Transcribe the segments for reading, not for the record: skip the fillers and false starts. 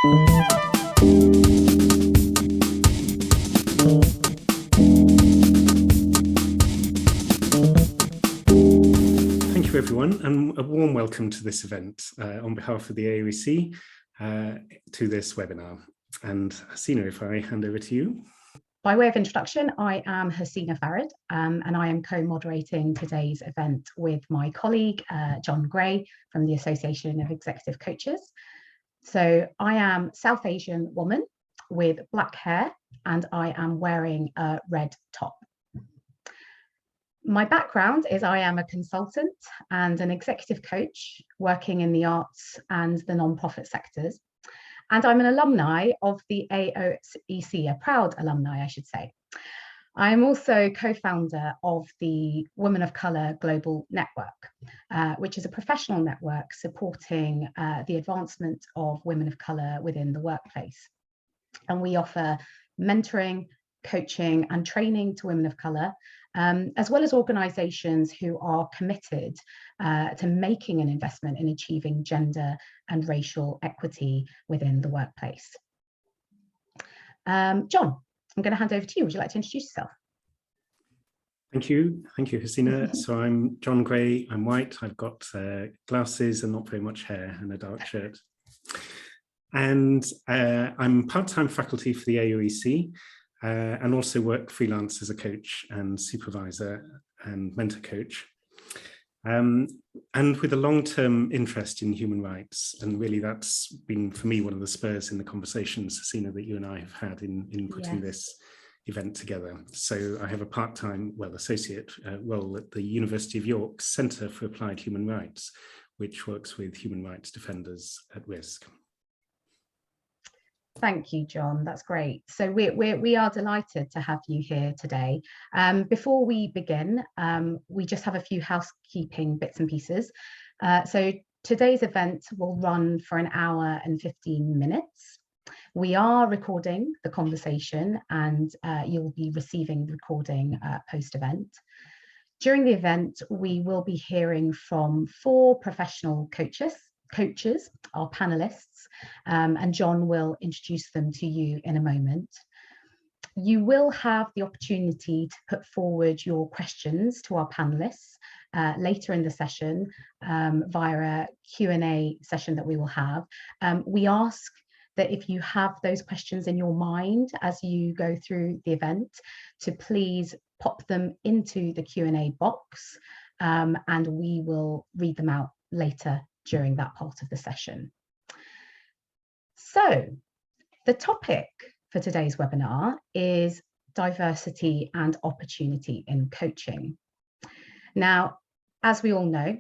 Thank you, everyone, and a warm welcome to this event on behalf of the AOEC to this webinar. And Hasina, if I hand over to you. By way of introduction, I am Hasina Farid, and I am co-moderating today's event with my colleague, John Gray from the Association of Executive Coaches. So I am South Asian woman with black hair, and I am wearing a red top. My background is I am a consultant and an executive coach working in the arts and the non-profit sectors. And I'm an alumni of the AOEC, a proud alumni, I should say. I am also co-founder of the Women of Colour Global Network, which is a professional network supporting the advancement of women of colour within the workplace. And we offer mentoring, coaching and training to women of colour, as well as organisations who are committed to making an investment in achieving gender and racial equity within the workplace. John, I'm going to hand over to you. Would you like to introduce yourself? Thank you, Hasina. So I'm John Gray, I'm white, I've got glasses and not very much hair and a dark shirt. And I'm part-time faculty for the AOEC. And also work freelance as a coach and supervisor and mentor coach. And with a long-term interest in human rights. And really that's been, for me, one of the spurs in the conversations, Hasina, that you and I have had in putting this event together. So I have a part-time, associate role at the University of York's Centre for Applied Human Rights, which works with human rights defenders at risk. Thank you, John. That's great. So we are delighted to have you here today. Before we begin, we just have a few housekeeping bits and pieces. So today's event will run for an hour and 15 minutes. We are recording the conversation and you'll be receiving the recording post-event. During the event, we will be hearing from 4 professional coaches, our panelists, and John will introduce them to you in a moment. You will have the opportunity to put forward your questions to our panelists later in the session via a Q&A session that we will have. We ask that if you have those questions in your mind as you go through the event, to please pop them into the Q&A box and we will read them out later during that part of the session. So the topic for today's webinar is diversity and opportunity in coaching. Now, as we all know,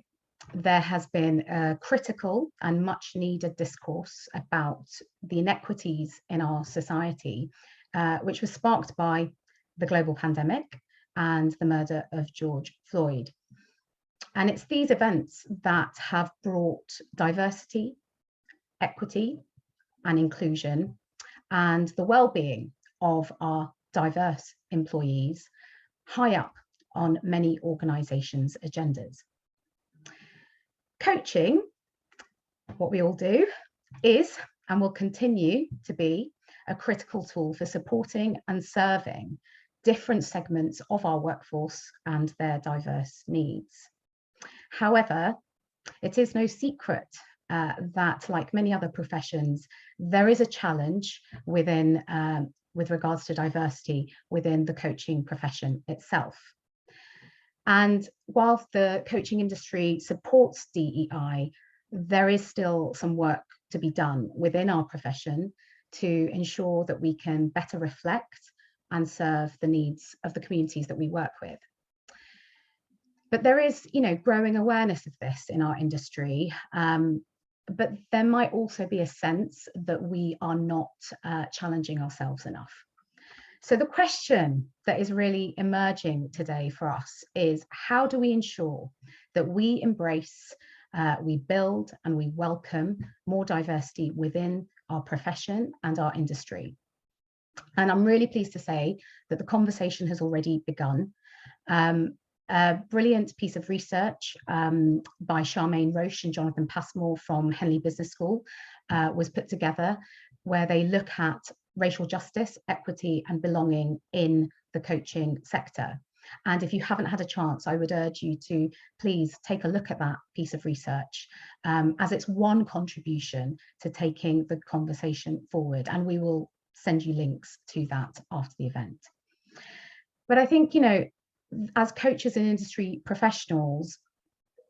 there has been a critical and much needed discourse about the inequities in our society, which was sparked by the global pandemic and the murder of George Floyd. And it's these events that have brought diversity, equity, and inclusion, and the well-being of our diverse employees high up on many organisations' agendas. Coaching, what we all do, is and will continue to be a critical tool for supporting and serving different segments of our workforce and their diverse needs. However, it is no secret that, like many other professions, there is a challenge within, with regards to diversity within the coaching profession itself. And whilst the coaching industry supports DEI, there is still some work to be done within our profession to ensure that we can better reflect and serve the needs of the communities that we work with. But there is, growing awareness of this in our industry, but there might also be a sense that we are not challenging ourselves enough. So the question that is really emerging today for us is, how do we ensure that we embrace, we build and we welcome more diversity within our profession and our industry? And I'm really pleased to say that the conversation has already begun. A brilliant piece of research by Charmaine Roche and Jonathan Passmore from Henley Business School was put together where they look at racial justice, equity, and belonging in the coaching sector. And if you haven't had a chance, I would urge you to please take a look at that piece of research, as it's one contribution to taking the conversation forward. And we will send you links to that after the event. But I think, you know, as coaches and industry professionals,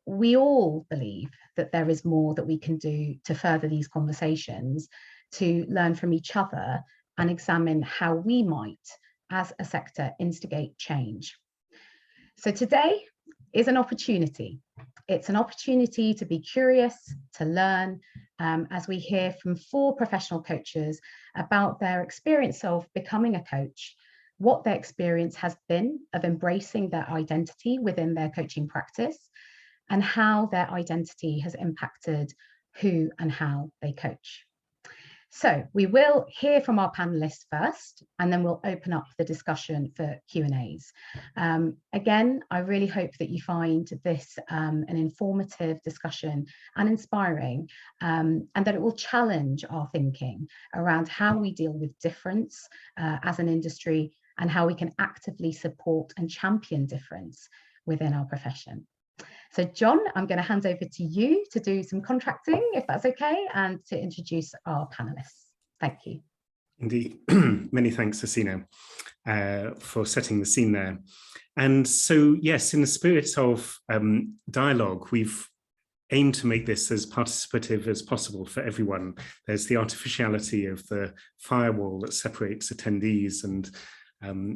we all believe that there is more that we can do to further these conversations, to learn from each other and examine how we might, as a sector, instigate change. So today is an opportunity. It's an opportunity to be curious, to learn, as we hear from 4 professional coaches about their experience of becoming a coach, what their experience has been of embracing their identity within their coaching practice, and how their identity has impacted who and how they coach. So we will hear from our panelists first, and then we'll open up the discussion for Q&As. Again, I really hope that you find this an informative discussion and inspiring, and that it will challenge our thinking around how we deal with difference as an industry, and how we can actively support and champion difference within our profession. So John, I'm going to hand over to you to do some contracting, if that's okay, and to introduce our panelists. Thank you. Indeed. Many thanks, Hasina, for setting the scene there. And so, yes, in the spirit of dialogue, we've aimed to make this as participative as possible for everyone. There's the artificiality of the firewall that separates attendees and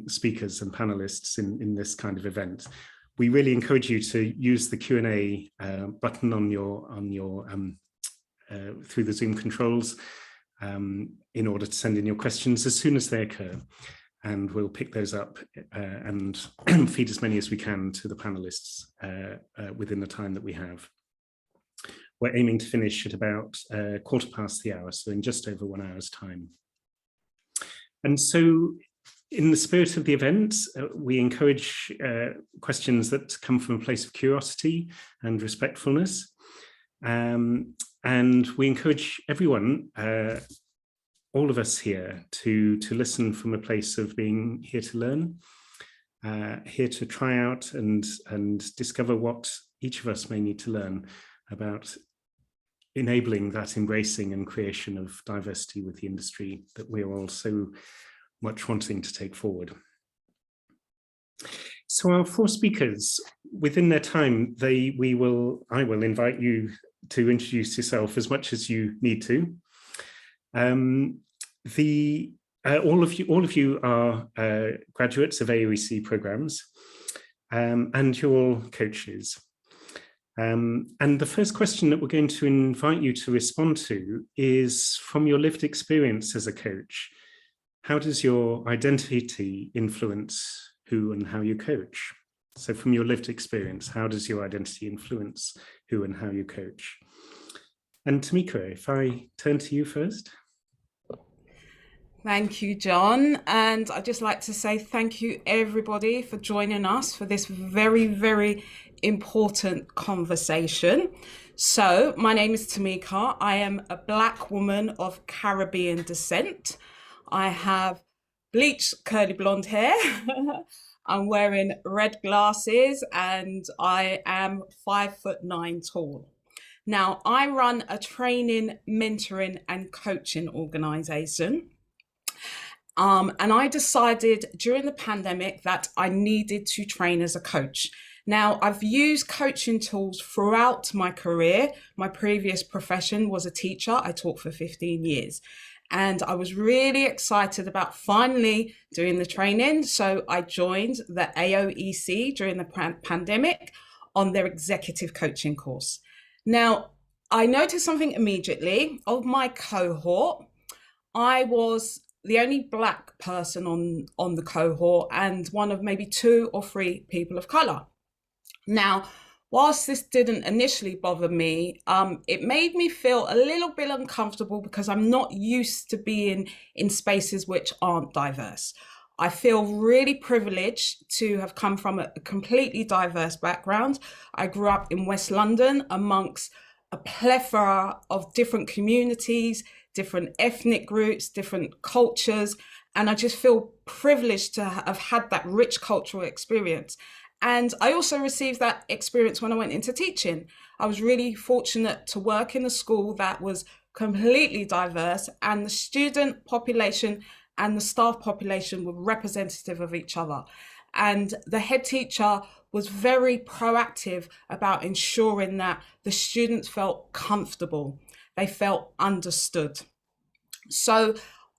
speakers and panelists in this kind of event. We really encourage you to use the Q&A button on your through the Zoom controls in order to send in your questions as soon as they occur, and we'll pick those up and feed as many as we can to the panelists within the time that we have. We're aiming to finish at about 1:15, so in just over 1 hour's time. And so, in the spirit of the event, we encourage questions that come from a place of curiosity and respectfulness. And we encourage everyone, all of us here, to listen from a place of being here to learn, here to try out and discover what each of us may need to learn about enabling that embracing and creation of diversity with the industry that we are all so much wanting to take forward. So our 4 speakers, within their time, I will invite you to introduce yourself as much as you need to. All of you are graduates of AOEC programs, and you're all coaches. And the first question that we're going to invite you to respond to is, from your lived experience as a coach, how does your identity influence who and how you coach? So from your lived experience, how does your identity influence who and how you coach? And Tamika, if I turn to you first. Thank you, John. And I'd just like to say thank you, everybody, for joining us for this very, very important conversation. So my name is Tamika. I am a Black woman of Caribbean descent. I have bleached curly blonde hair. I'm wearing red glasses and I am 5'9" tall. Now, I run a training, mentoring and coaching organization. And I decided during the pandemic that I needed to train as a coach. Now, I've used coaching tools throughout my career. My previous profession was a teacher. I taught for 15 years. And I was really excited about finally doing the training. So I joined the AOEC during the pandemic on their executive coaching course. Now, I noticed something immediately. Of my cohort, I was the only Black person on the cohort and one of maybe 2 or 3 people of color. Now, whilst this didn't initially bother me, it made me feel a little bit uncomfortable because I'm not used to being in spaces which aren't diverse. I feel really privileged to have come from a completely diverse background. I grew up in West London amongst a plethora of different communities, different ethnic groups, different cultures. And I just feel privileged to have had that rich cultural experience. And I also received that experience when I went into teaching. I was really fortunate to work in a school that was completely diverse, and the student population and the staff population were representative of each other. And the head teacher was very proactive about ensuring that the students felt comfortable, they felt understood. So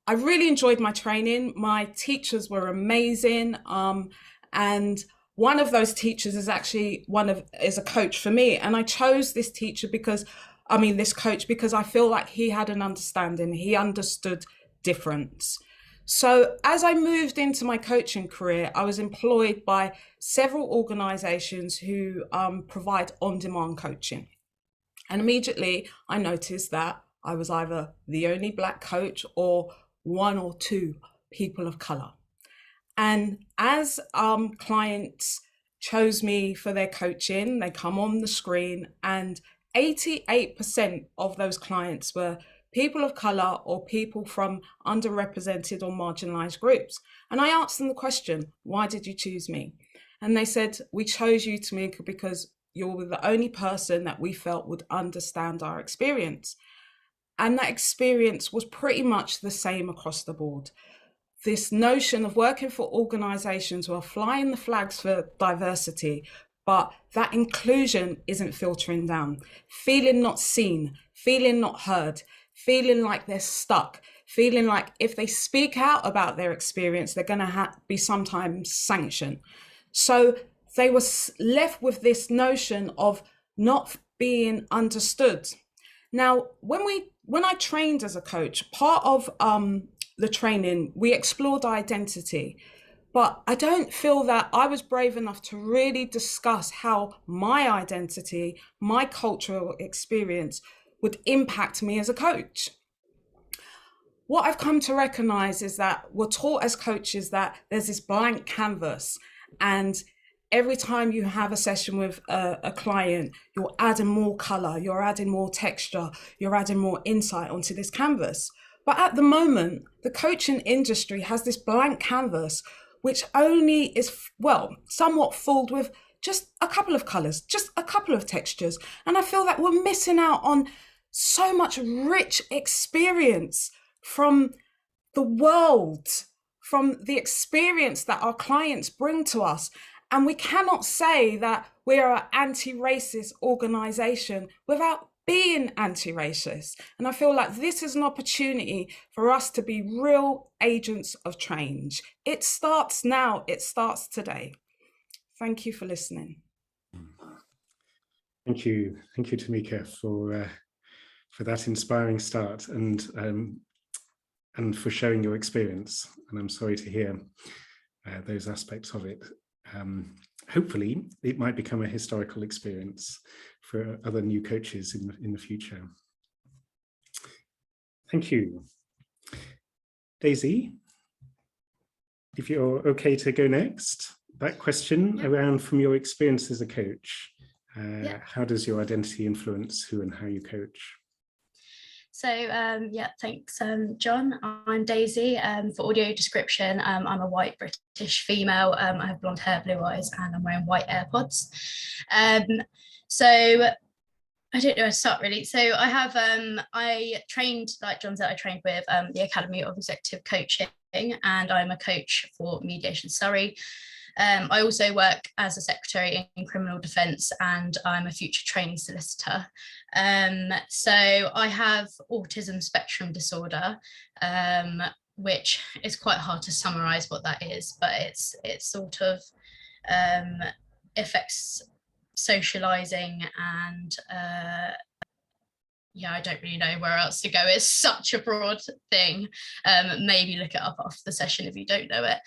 I really enjoyed my training. My teachers were amazing. And one of those teachers is actually is a coach for me. And I chose this coach because I feel like he had an understanding. He understood difference. So as I moved into my coaching career, I was employed by several organizations who provide on-demand coaching. And immediately I noticed that I was either the only Black coach or one or two people of color. And as clients chose me for their coaching, they come on the screen, and 88% of those clients were people of color or people from underrepresented or marginalized groups. And I asked them the question, why did you choose me? And they said, we chose you, Tamika, because you were the only person that we felt would understand our experience. And that experience was pretty much the same across the board. This notion of working for organizations who are flying the flags for diversity, but that inclusion isn't filtering down, feeling not seen, feeling not heard, feeling like they're stuck, feeling like if they speak out about their experience, they're going to be sometimes sanctioned. So they were left with this notion of not being understood. Now, when I trained as a coach, part of the training, we explored identity, but I don't feel that I was brave enough to really discuss how my identity, my cultural experience would impact me as a coach. What I've come to recognize is that we're taught as coaches that there's this blank canvas, and every time you have a session with a client, you're adding more color, you're adding more texture, you're adding more insight onto this canvas. But at the moment, the coaching industry has this blank canvas, which only is, somewhat filled with just a couple of colors, just a couple of textures. And I feel that we're missing out on so much rich experience from the world, from the experience that our clients bring to us. And we cannot say that we're an anti-racist organization without being anti-racist. And I feel like this is an opportunity for us to be real agents of change. It starts now, it starts today. Thank you for listening. Thank you, Tamika, for that inspiring start and for sharing your experience. And I'm sorry to hear those aspects of it. Hopefully, it might become a historical experience for other new coaches in the future. Thank you. Daisy, if you're okay to go next, that question around from your experience as a coach, how does your identity influence who and how you coach? So thanks, John. I'm Daisy. For audio description, I'm a white British female. I have blonde hair, blue eyes, and I'm wearing white AirPods. So I don't know where to start really. So I trained, like John said, I trained with the Academy of Executive Coaching, and I'm a coach for Mediation Surrey. I also work as a secretary in criminal defence, and I'm a future training solicitor. So I have autism spectrum disorder, which is quite hard to summarise what that is, but it's sort of affects socialising and I don't really know where else to go. It's such a broad thing. Maybe look it up after the session if you don't know it.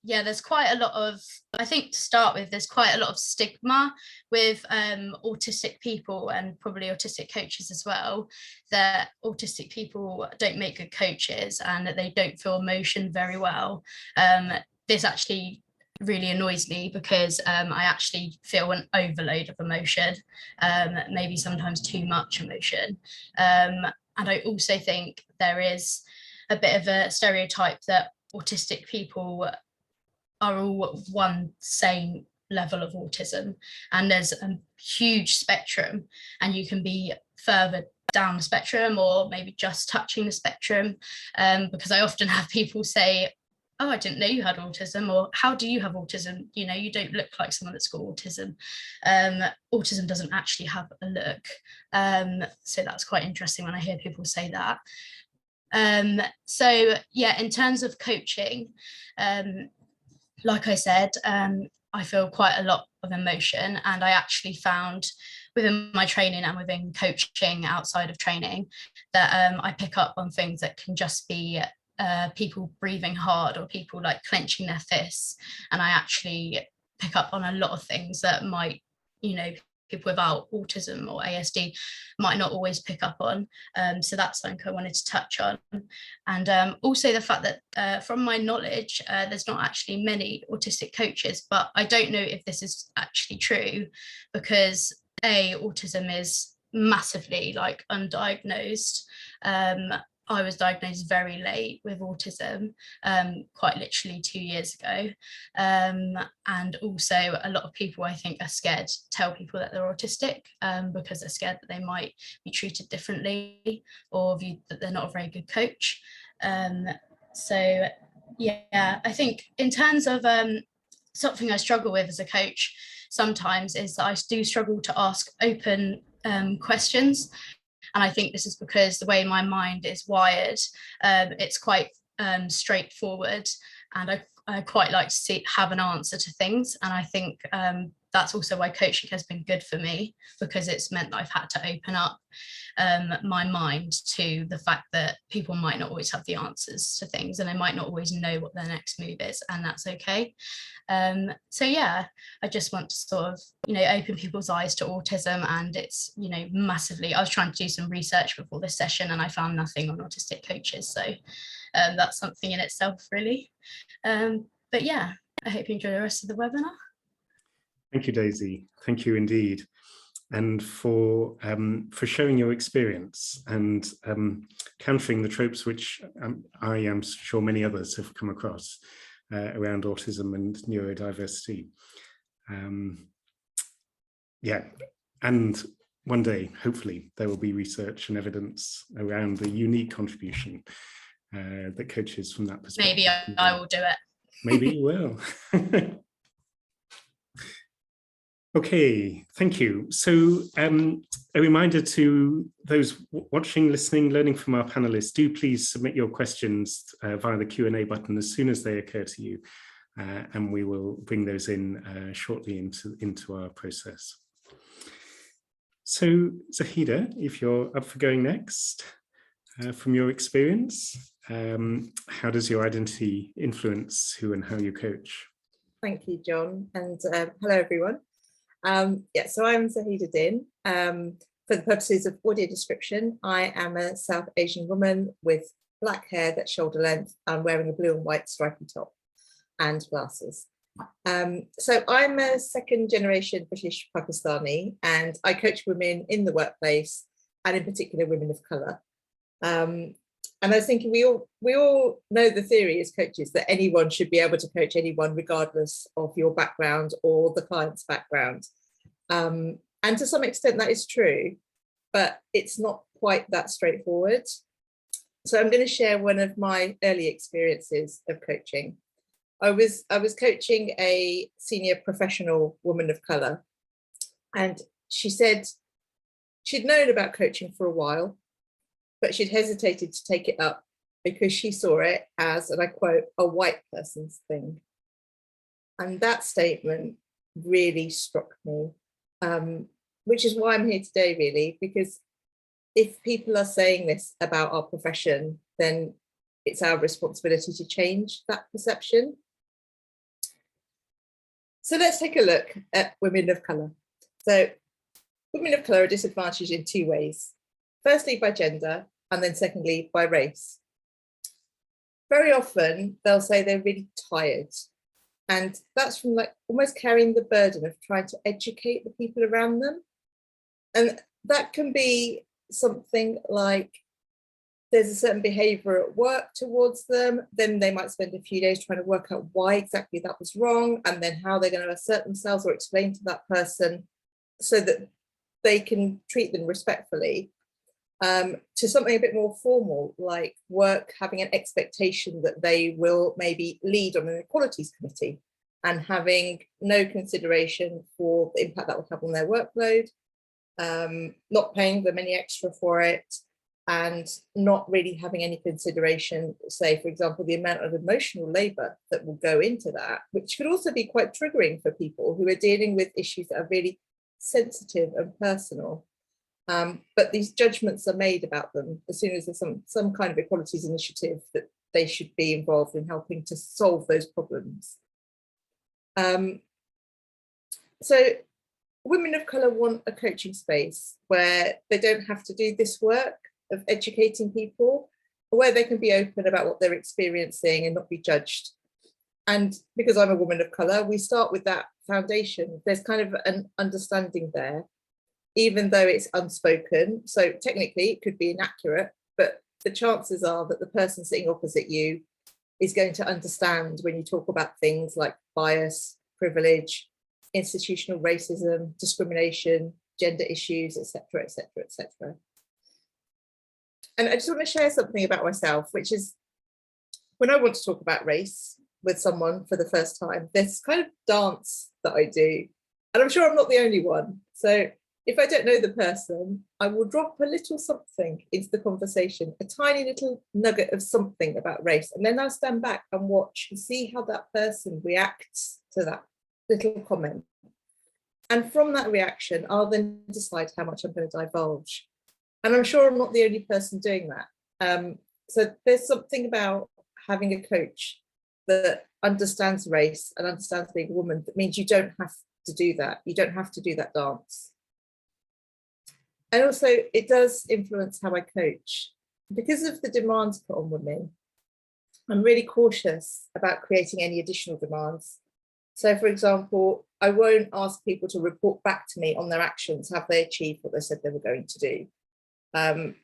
There's quite a lot of, I think to start with, there's quite a lot of stigma with autistic people, and probably autistic coaches as well, that autistic people don't make good coaches and that they don't feel emotion very well. This actually really annoys me because I actually feel an overload of emotion, maybe sometimes too much emotion. And I also think there is a bit of a stereotype that autistic people are all one same level of autism, and there's a huge spectrum, and you can be further down the spectrum or maybe just touching the spectrum, because I often have people say, oh, I didn't know you had autism, or how do you have autism? You know, you don't look like someone that's got autism. Autism doesn't actually have a look. So that's quite interesting when I hear people say that. So yeah, in terms of coaching, like I said, I feel quite a lot of emotion, and I actually found within my training and within coaching outside of training that I pick up on things that can just be people breathing hard or people like clenching their fists, and I actually pick up on a lot of things that might, you know, people without autism or ASD might not always pick up on. So that's something I wanted to touch on. And also the fact that from my knowledge, there's not actually many autistic coaches, but I don't know if this is actually true, because autism is massively like undiagnosed. I was diagnosed very late with autism, quite literally 2 years ago. And also a lot of people, I think, are scared to tell people that they're autistic, because they're scared that they might be treated differently or viewed that they're not a very good coach. So yeah, I think in terms of something I struggle with as a coach sometimes is that I do struggle to ask open questions. And I think this is because the way my mind is wired, it's quite straightforward, and I quite like to have an answer to things. And I think that's also why coaching has been good for me, because it's meant that I've had to open up my mind to the fact that people might not always have the answers to things, and they might not always know what their next move is, and that's okay. So yeah, I just want to sort of, you know, open people's eyes to autism, and it's, you know, massively, I was trying to do some research before this session and I found nothing on autistic coaches, so that's something in itself really. But yeah, I hope you enjoy the rest of the webinar. Thank you, Daisy. Thank you indeed. And for sharing your experience and countering the tropes which I am sure many others have come across around autism and neurodiversity. Yeah, and one day, hopefully, there will be research and evidence around the unique contribution that coaches from that perspective. Maybe I will do it. Maybe you will. Okay, thank you. So a reminder to those watching, listening, learning from our panelists, do please submit your questions via the Q&A button as soon as they occur to you, and we will bring those in shortly into our process. So Zahida, if you're up for going next, from your experience, how does your identity influence who and how you coach? Thank you, John, and hello everyone. Yeah, so I'm Zahida Din. For the purposes of audio description, I am a South Asian woman with black hair that's shoulder length. I'm wearing a blue and white stripy top and glasses. So I'm a second generation British Pakistani, and I coach women in the workplace, and in particular women of colour. And I was thinking, we all know the theory as coaches that anyone should be able to coach anyone regardless of your background or the client's background. And to some extent that is true, but it's not quite that straightforward. So I'm going to share one of my early experiences of coaching. I was coaching a senior professional woman of colour, and she said she'd known about coaching for a while, but she'd hesitated to take it up because she saw it as, and I quote, a white person's thing. And that statement really struck me, which is why I'm here today, really, because if people are saying this about our profession, then it's our responsibility to change that perception. So let's take a look at women of colour. So women of colour are disadvantaged in two ways. Firstly, by gender, and then secondly, by race. Very often, they'll say they're really tired. And that's from like almost carrying the burden of trying to educate the people around them. And that can be something like there's a certain behavior at work towards them, then they might spend a few days trying to work out why exactly that was wrong, and then how they're going to assert themselves or explain to that person so that they can treat them respectfully, to something a bit more formal, like work having an expectation that they will maybe lead on an equalities committee and having no consideration for the impact that will have on their workload, not paying them any extra for it, and not really having any consideration, say, for example, the amount of emotional labour that will go into that, which could also be quite triggering for people who are dealing with issues that are really sensitive and personal. But these judgments are made about them as soon as there's some kind of equalities initiative that they should be involved in helping to solve those problems. So women of colour want a coaching space where they don't have to do this work of educating people, where they can be open about what they're experiencing and not be judged. And because I'm a woman of colour, we start with that foundation. There's kind of an understanding there, even though it's unspoken. So technically it could be inaccurate, but the chances are that the person sitting opposite you is going to understand when you talk about things like bias, privilege, institutional racism, discrimination, gender issues, etc., etc., etc. And I just want to share something about myself, which is when I want to talk about race with someone for the first time, there's kind of dance that I do. And I'm sure I'm not the only one. So if I don't know the person, I will drop a little something into the conversation, a tiny little nugget of something about race. And then I'll stand back and watch and see how that person reacts to that little comment. And from that reaction, I'll then decide how much I'm going to divulge. And I'm sure I'm not the only person doing that. So there's something about having a coach that understands race and understands being a woman that means you don't have to do that. You don't have to do that dance. And also it does influence how I coach. Because of the demands put on women, I'm really cautious about creating any additional demands. So for example, I won't ask people to report back to me on their actions. Have they achieved what they said they were going to do? I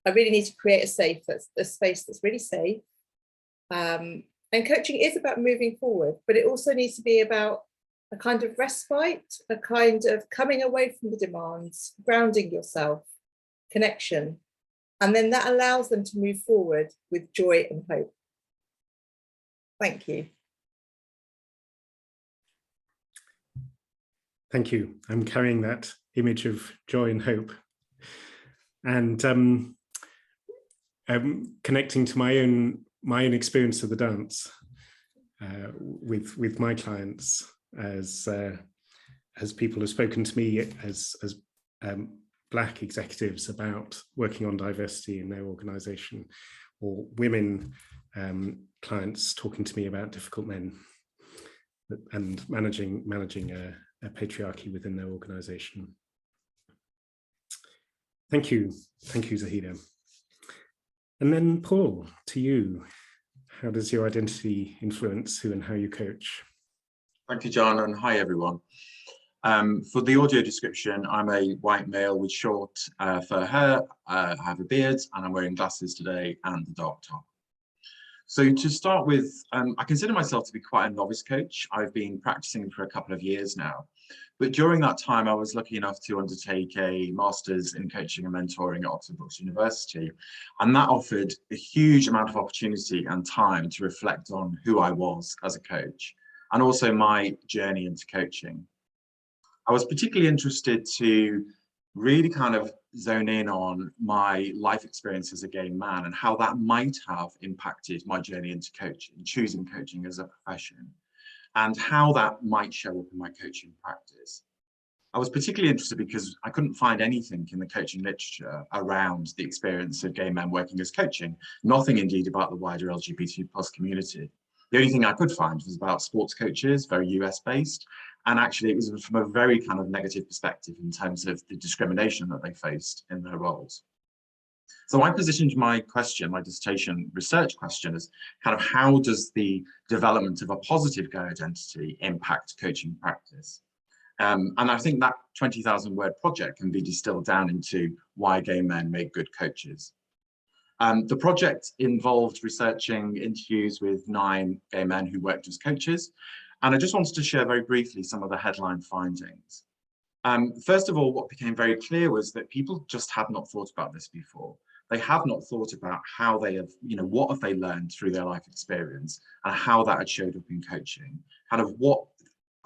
really need to create a space that's really safe. And coaching is about moving forward, but it also needs to be about a kind of respite, a kind of coming away from the demands, grounding yourself, connection, and then that allows them to move forward with joy and hope. Thank you. Thank you. I'm carrying that image of joy and hope. And connecting to my own experience of the dance with my clients, as people have spoken to me as Black executives about working on diversity in their organisation, or women clients talking to me about difficult men and managing a patriarchy within their organisation. Thank you, Zahida. And then Paul, to you, how does your identity influence who and how you coach? Thank you, John, and hi everyone. For the audio description, I'm a white male with short fur hair, I have a beard, and I'm wearing glasses today and a dark top. So to start with, I consider myself to be quite a novice coach. I've been practicing for a couple of years now. But during that time, I was lucky enough to undertake a master's in coaching and mentoring at Oxford Brookes University. And that offered a huge amount of opportunity and time to reflect on who I was as a coach, and also my journey into coaching. I was particularly interested to really kind of zone in on my life experience as a gay man and how that might have impacted my journey into coaching, choosing coaching as a profession, and how that might show up in my coaching practice. I was particularly interested because I couldn't find anything in the coaching literature around the experience of gay men working as coaching, nothing indeed about the wider LGBT+ community. The only thing I could find was about sports coaches, very US based, and actually it was from a very kind of negative perspective in terms of the discrimination that they faced in their roles. So I positioned my question, my dissertation research question, as kind of how does the development of a positive gay identity impact coaching practice? And I think that 20,000 word project can be distilled down into why gay men make good coaches. The project involved researching interviews with 9 gay men who worked as coaches. And I just wanted to share very briefly some of the headline findings. First of all, what became very clear was that people just had not thought about this before. They have not thought about how they have, what have they learned through their life experience and how that had showed up in coaching, kind of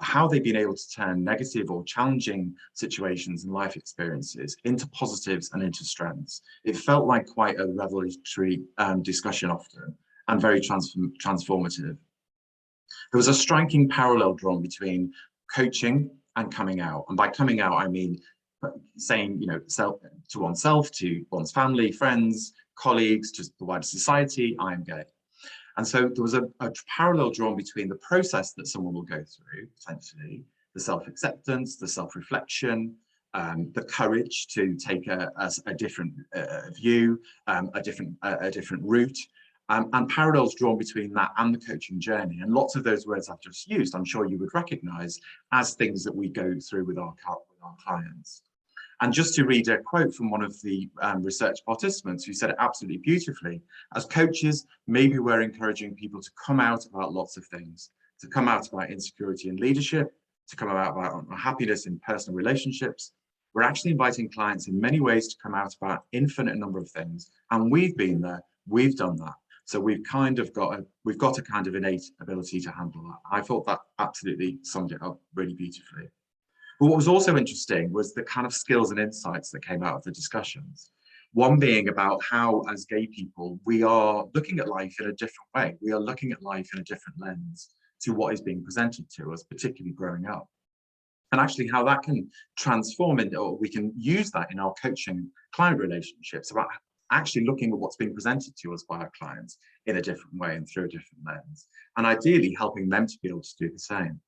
how they've been able to turn negative or challenging situations and life experiences into positives and into strengths. It felt like quite a revelatory discussion often, and very transformative. There was a striking parallel drawn between coaching and coming out. And by coming out, I mean saying, to oneself, to one's family, friends, colleagues, to the wider society, I am gay. And so there was a parallel drawn between the process that someone will go through, potentially, the self-acceptance, the self-reflection, the courage to take a different view, a different route, and parallels drawn between that and the coaching journey. And lots of those words I've just used, I'm sure you would recognize as things that we go through with our clients. And just to read a quote from one of the research participants who said it absolutely beautifully, as coaches, maybe we're encouraging people to come out about lots of things, to come out about insecurity in leadership, to come out about unhappiness in personal relationships. We're actually inviting clients in many ways to come out about infinite number of things. And we've been there, we've done that. So we've got a kind of innate ability to handle that. I thought that absolutely summed it up really beautifully. But what was also interesting was the kind of skills and insights that came out of the discussions. One being about how, as gay people, we are looking at life in a different way. We are looking at life in a different lens to what is being presented to us, particularly growing up. And actually how that can transform, or we can use that in our coaching client relationships, about actually looking at what's being presented to us by our clients in a different way and through a different lens, and ideally helping them to be able to do the same.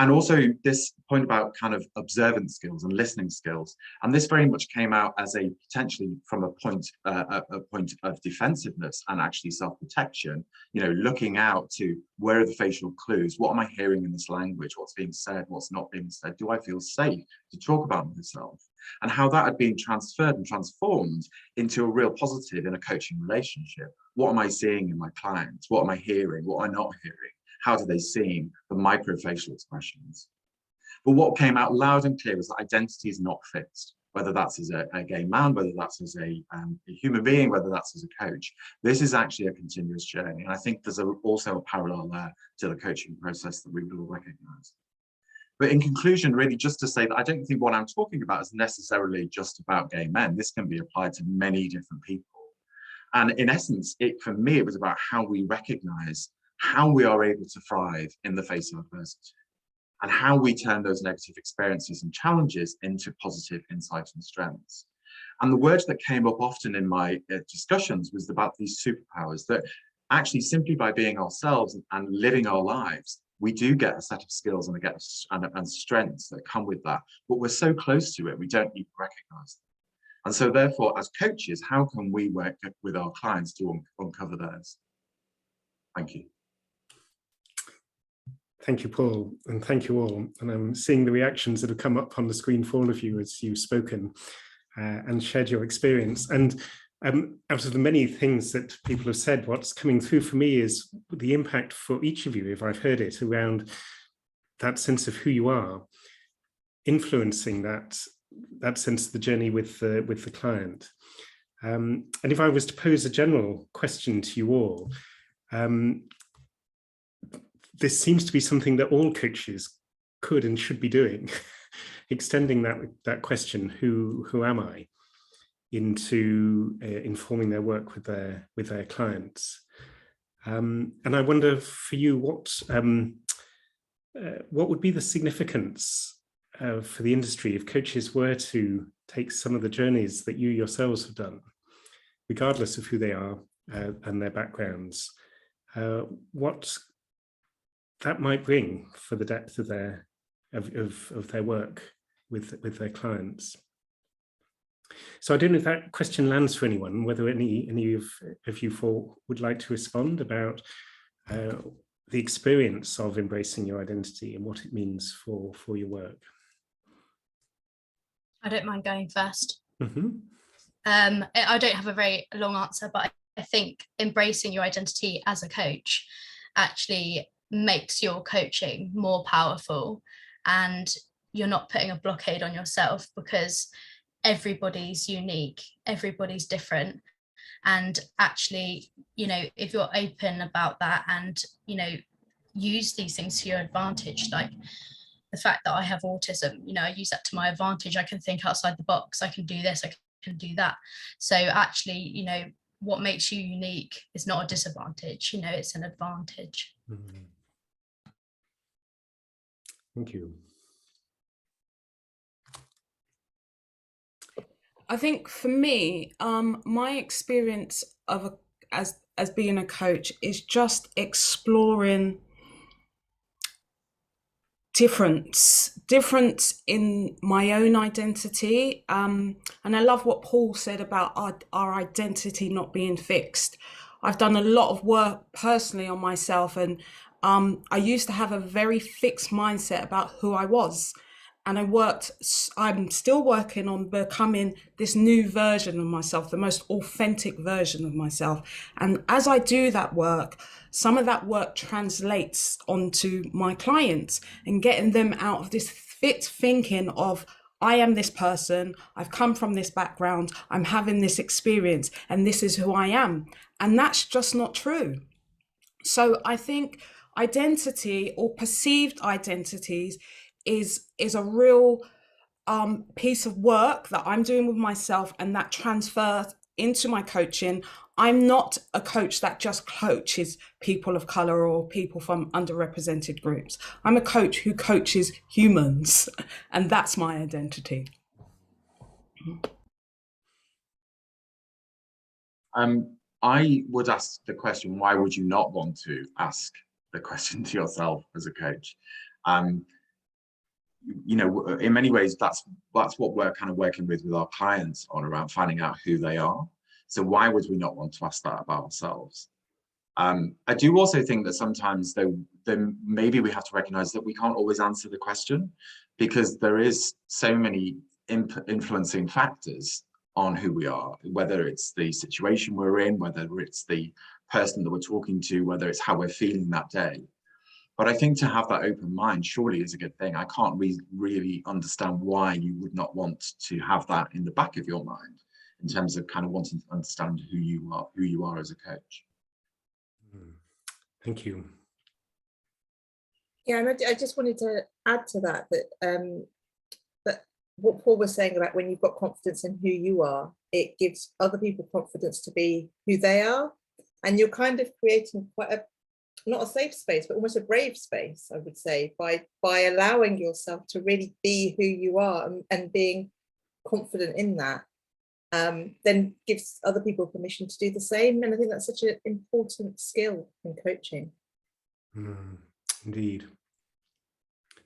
And also this point about kind of observant skills and listening skills. And this very much came out as a potentially from a point of defensiveness and actually self-protection, looking out to where are the facial clues? What am I hearing in this language? What's being said? What's not being said? Do I feel safe to talk about myself? And how that had been transferred and transformed into a real positive in a coaching relationship. What am I seeing in my clients? What am I hearing? What am I not hearing? How do they seem? The microfacial expressions. But what came out loud and clear was that identity is not fixed, whether that's as a gay man, whether that's as a human being, whether that's as a coach. This is actually a continuous journey. And I think there's also a parallel there to the coaching process that we will recognize. But in conclusion, really just to say that I don't think what I'm talking about is necessarily just about gay men. This can be applied to many different people. And in essence, for me, it was about how we recognize how we are able to thrive in the face of adversity, and how we turn those negative experiences and challenges into positive insights and strengths. And the word that came up often in my discussions was about these superpowers, that actually simply by being ourselves and living our lives, we do get a set of skills and strengths that come with that, but we're so close to it, we don't even recognize them. And so therefore, as coaches, how can we work with our clients to uncover theirs? Thank you. Thank you, Paul, and thank you all. And I'm seeing the reactions that have come up on the screen for all of you as you've spoken and shared your experience. And out of the many things that people have said, what's coming through for me is the impact for each of you, if I've heard it, around that sense of who you are, influencing that sense of the journey with the client. And if I was to pose a general question to you all, this seems to be something that all coaches could and should be doing, extending that question, who am I, into informing their work with their clients. And I wonder for you, what would be the significance for the industry if coaches were to take some of the journeys that you yourselves have done, regardless of who they are and their backgrounds, what that might bring for the depth of their work with their clients. So I don't know if that question lands for anyone, whether any of you four would like to respond about the experience of embracing your identity and what it means for your work. I don't mind going first. Mm-hmm. I don't have a very long answer, but I think embracing your identity as a coach actually makes your coaching more powerful, and you're not putting a blockade on yourself, because everybody's unique, everybody's different. And actually, you know, if you're open about that and, you know, use these things to your advantage, like the fact that I have autism, you know, I use that to my advantage. I can think outside the box. I can do this, I can do that. So actually, you know, what makes you unique is not a disadvantage, you know, it's an advantage. Mm-hmm. Thank you. I think for me, my experience of as being a coach is just exploring difference in my own identity, and I love what Paul said about our identity not being fixed. I've done a lot of work personally on myself, and I used to have a very fixed mindset about who I was. And I'm still working on becoming this new version of myself, the most authentic version of myself. And as I do that work, some of that work translates onto my clients and getting them out of this fixed thinking of, I am this person, I've come from this background, I'm having this experience, and this is who I am. And that's just not true. So I think identity, or perceived identities, is a real piece of work that I'm doing with myself, and that transfers into my coaching. I'm not a coach that just coaches people of color or people from underrepresented groups. I'm a coach who coaches humans, and that's my identity. I would ask the question, why would you not want to ask the question to yourself as a coach? You know, in many ways, that's what we're kind of working with our clients on, around finding out who they are. So why would we not want to ask that about ourselves? I do also think that sometimes then maybe we have to recognize that we can't always answer the question, because there is so many influencing factors on who we are, whether it's the situation we're in, whether it's the person that we're talking to, whether it's how we're feeling that day. But I think to have that open mind surely is a good thing. I can't really understand why you would not want to have that in the back of your mind, in terms of kind of wanting to understand who you are as a coach. Thank you. Yeah, and I just wanted to add to that that what Paul was saying about when you've got confidence in who you are, it gives other people confidence to be who they are, and you're kind of creating quite a, not a safe space, but almost a brave space, I would say, by allowing yourself to really be who you are, and being confident in that, then gives other people permission to do the same. And I think that's such an important skill in coaching. Indeed.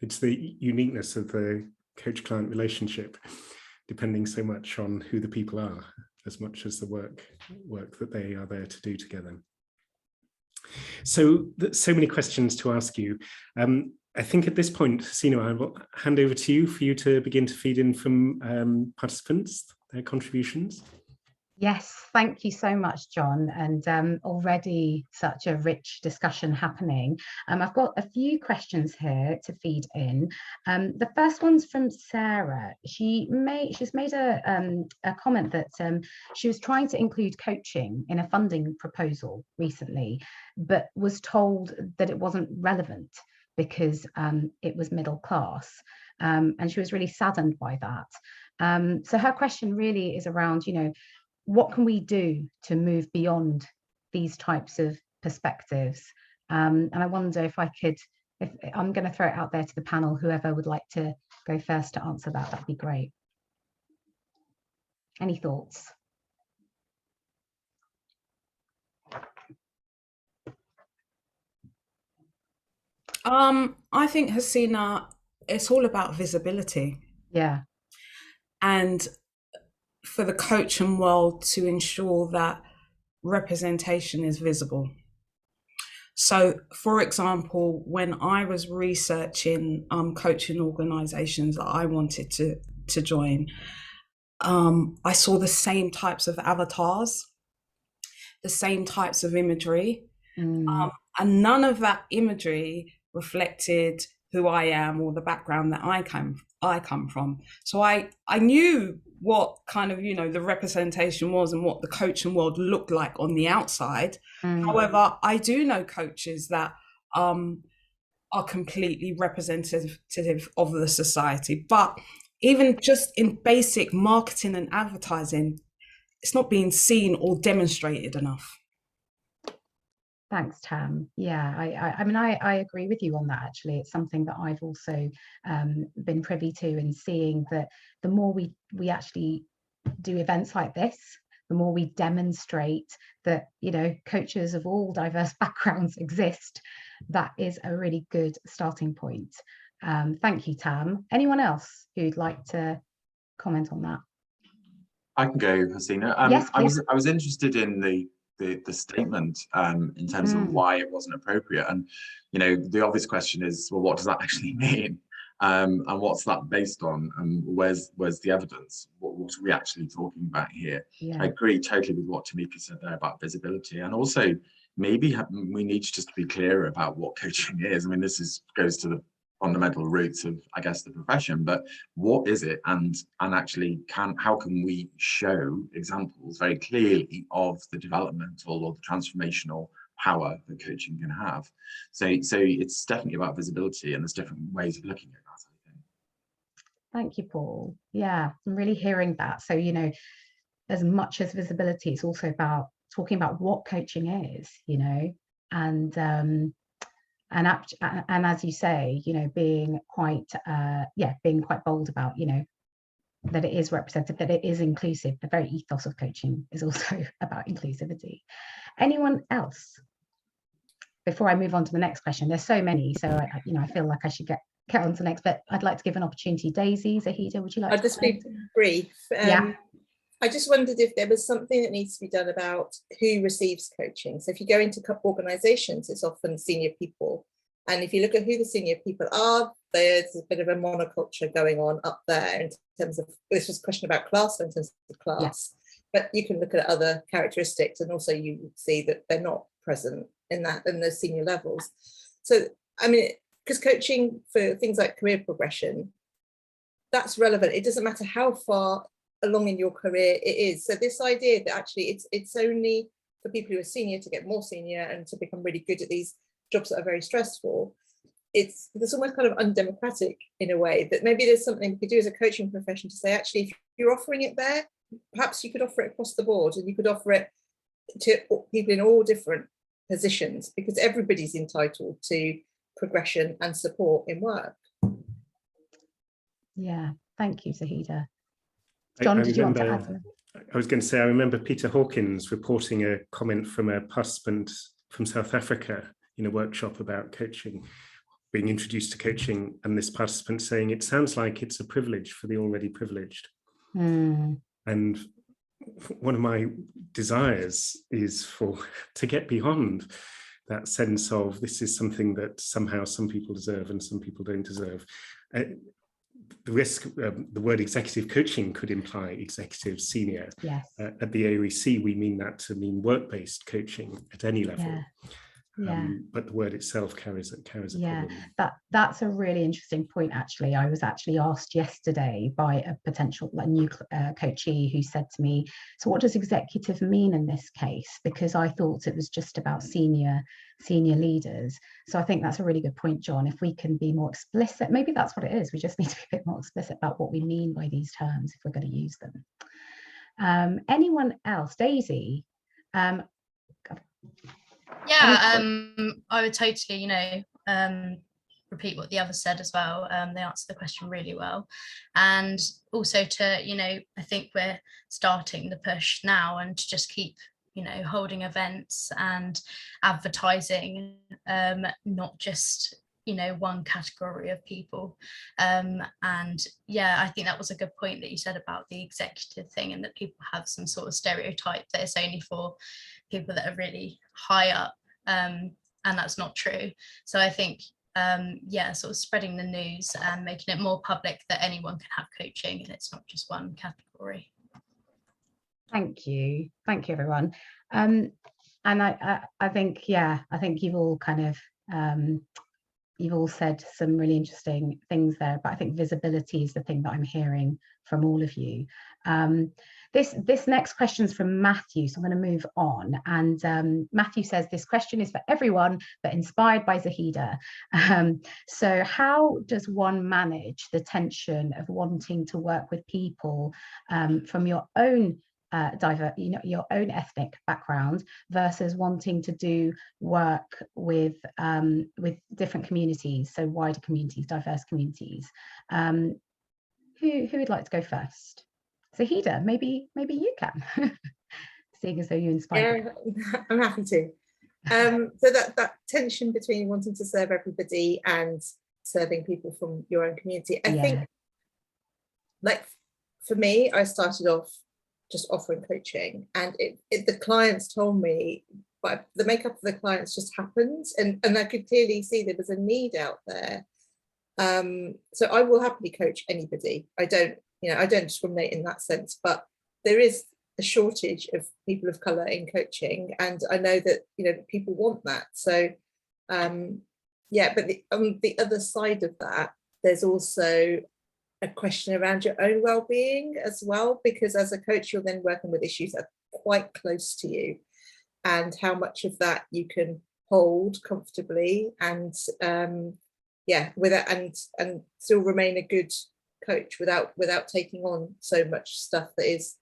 It's the uniqueness of the coach-client relationship, depending so much on who the people are, as much as the work that they are there to do together. So many questions to ask you. I think at this point, Hasina, I will hand over to you for you to begin to feed in from participants, their contributions. Yes, thank you so much, John. And already such a rich discussion happening. I've got a few questions here to feed in. The first one's from Sarah. She's made a comment that she was trying to include coaching in a funding proposal recently, but was told that it wasn't relevant because it was middle class. And she was really saddened by that. So her question really is around, you know, what can we do to move beyond these types of perspectives? And I wonder if I'm going to throw it out there to the panel, whoever would like to go first to answer that, that'd be great. Any thoughts? I think, Hasina, it's all about visibility. Yeah. And for the coaching world to ensure that representation is visible. So, for example, when I was researching coaching organizations that I wanted to join, I saw the same types of avatars, the same types of imagery, and none of that imagery reflected who I am or the background that I come from. So I knew what kind of, the representation was and what the coaching world looked like on the outside. However, I do know coaches that are completely representative of the society. But even just in basic marketing and advertising, it's not being seen or demonstrated enough. Thanks, Tam. Yeah, I mean, I agree with you on that, actually. It's something that I've also been privy to, and seeing that the more we actually do events like this, the more we demonstrate that, coaches of all diverse backgrounds exist, that is a really good starting point. Thank you, Tam. Anyone else who'd like to comment on that? I can go, Hasina. Yes, please. I was interested in the statement in terms of why it wasn't appropriate, and the obvious question is, well, what does that actually mean, and what's that based on, and where's the evidence? What are we actually talking about here? Yeah. I agree totally with what Tamika said there about visibility, and also maybe we need to just be clearer about what coaching is. I mean, this goes to the fundamental roots of, I guess, the profession, but what is it, and actually how can we show examples very clearly of the developmental or the transformational power that coaching can have? So it's definitely about visibility, and there's different ways of looking at that, I think. Thank you, Paul. Yeah, I'm really hearing that. So, as much as visibility, it's also about talking about what coaching is, and as you say, being quite bold about, that it is representative, that it is inclusive. The very ethos of coaching is also about inclusivity. Anyone else? Before I move on to the next question, there's so many, so I feel like I should get on to the next, but I'd like to give an opportunity. Daisy, Zahida, would you like I'll to just be brief. Yeah. I just wondered if there was something that needs to be done about who receives coaching. So if you go into organisations, it's often senior people. And if you look at who the senior people are, there's a bit of a monoculture going on up there in terms of, this was a question about class, in terms of class. Yeah. But you can look at other characteristics, and also you see that they're not present in those senior levels. So, I mean, because coaching for things like career progression, that's relevant. It doesn't matter how far along in your career it is. So this idea that actually it's only for people who are senior to get more senior and to become really good at these jobs that are very stressful, it's almost kind of undemocratic in a way, that maybe there's something we could do as a coaching profession to say, actually, if you're offering it there, perhaps you could offer it across the board, and you could offer it to people in all different positions, because everybody's entitled to progression and support in work. Yeah, thank you, Zahida. John, did you want to add something? I was going to say, I remember Peter Hawkins reporting a comment from a participant from South Africa in a workshop about coaching, being introduced to coaching, and this participant saying, it sounds like it's a privilege for the already privileged. And one of my desires is to get beyond that sense of, this is something that somehow some people deserve and some people don't deserve. The word executive coaching could imply executive senior. Yes. At the AOEC, we mean that to mean work-based coaching at any level. Yeah. But the word itself carries a problem. That's a really interesting point, actually. I was actually asked yesterday by a potential new coachee who said to me, so what does executive mean in this case? Because I thought it was just about senior leaders. So I think that's a really good point, John. If we can be more explicit, maybe that's what it is. We just need to be a bit more explicit about what we mean by these terms if we're going to use them. Anyone else? Daisy? I would totally, repeat what the others said as well. They answered the question really well. And also to, I think we're starting the push now, and to just keep, holding events and advertising, not just you know, one category of people. And yeah, I think that was a good point that you said about the executive thing, and that people have some sort of stereotype that it's only for people that are really high up, and that's not true. So I think yeah, sort of spreading the news and making it more public that anyone can have coaching and it's not just one category. Thank you everyone. And I think, yeah, I think you've all kind of you've all said some really interesting things there, but I think visibility is the thing that I'm hearing from all of you. This next question is from Matthew, so I'm going to move on. And Matthew says, this question is for everyone, but inspired by Zahida. So how does one manage the tension of wanting to work with people from your own your own ethnic background versus wanting to do work with different communities, so wider communities, diverse communities? Who would like to go first? Zahida, maybe you can, seeing as though you inspired. Yeah, I'm happy to. So that tension between wanting to serve everybody and serving people from your own community, I think, like for me, I started off just offering coaching, and the clients told me, but the makeup of the clients just happened, and I could clearly see there was a need out there. So I will happily coach anybody. I don't discriminate in that sense, but there is a shortage of people of colour in coaching, and I know that people want that. So yeah, but on the other side of that, there's also a question around your own well-being as well, because as a coach you're then working with issues that are quite close to you, and how much of that you can hold comfortably and yeah, without and still remain a good coach without taking on so much stuff that is,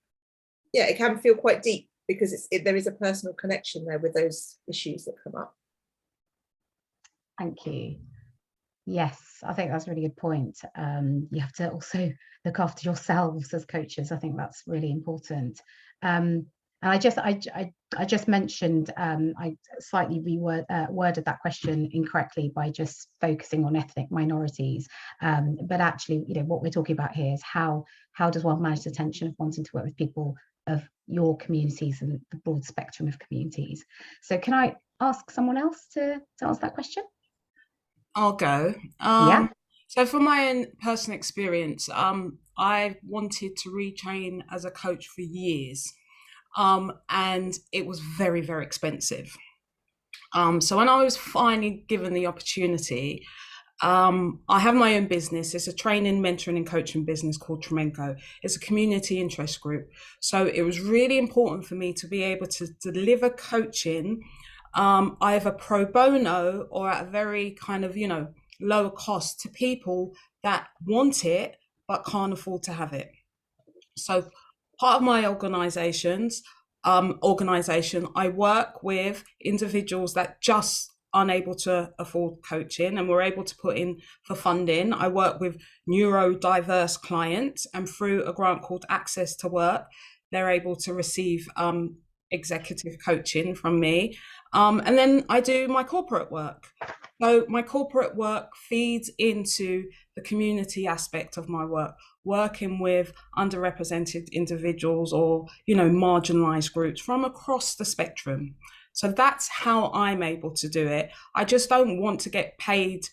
yeah, it can feel quite deep, because there is a personal connection there with those issues that come up. Thank you. Yes, I think that's a really good point. You have to also look after yourselves as coaches. I think that's really important. And I just mentioned, I slightly worded that question incorrectly by just focusing on ethnic minorities. But actually, what we're talking about here is how does one manage the tension of wanting to work with people of your communities and the broad spectrum of communities. So can I ask someone else to answer that question? I'll go. Yeah. So from my own personal experience, I wanted to retrain as a coach for years, and it was very, very expensive. So when I was finally given the opportunity, I have my own business. It's a training, mentoring and coaching business called Tremenco. It's a community interest group. So it was really important for me to be able to deliver coaching either pro bono or at a very kind of, lower cost to people that want it but can't afford to have it. So part of my organization, I work with individuals that just unable to afford coaching, and we're able to put in for funding. I work with neurodiverse clients, and through a grant called Access to Work, they're able to receive executive coaching from me. And then I do my corporate work. So my corporate work feeds into the community aspect of my work, working with underrepresented individuals or, marginalized groups from across the spectrum. So that's how I'm able to do it. I just don't want to get paid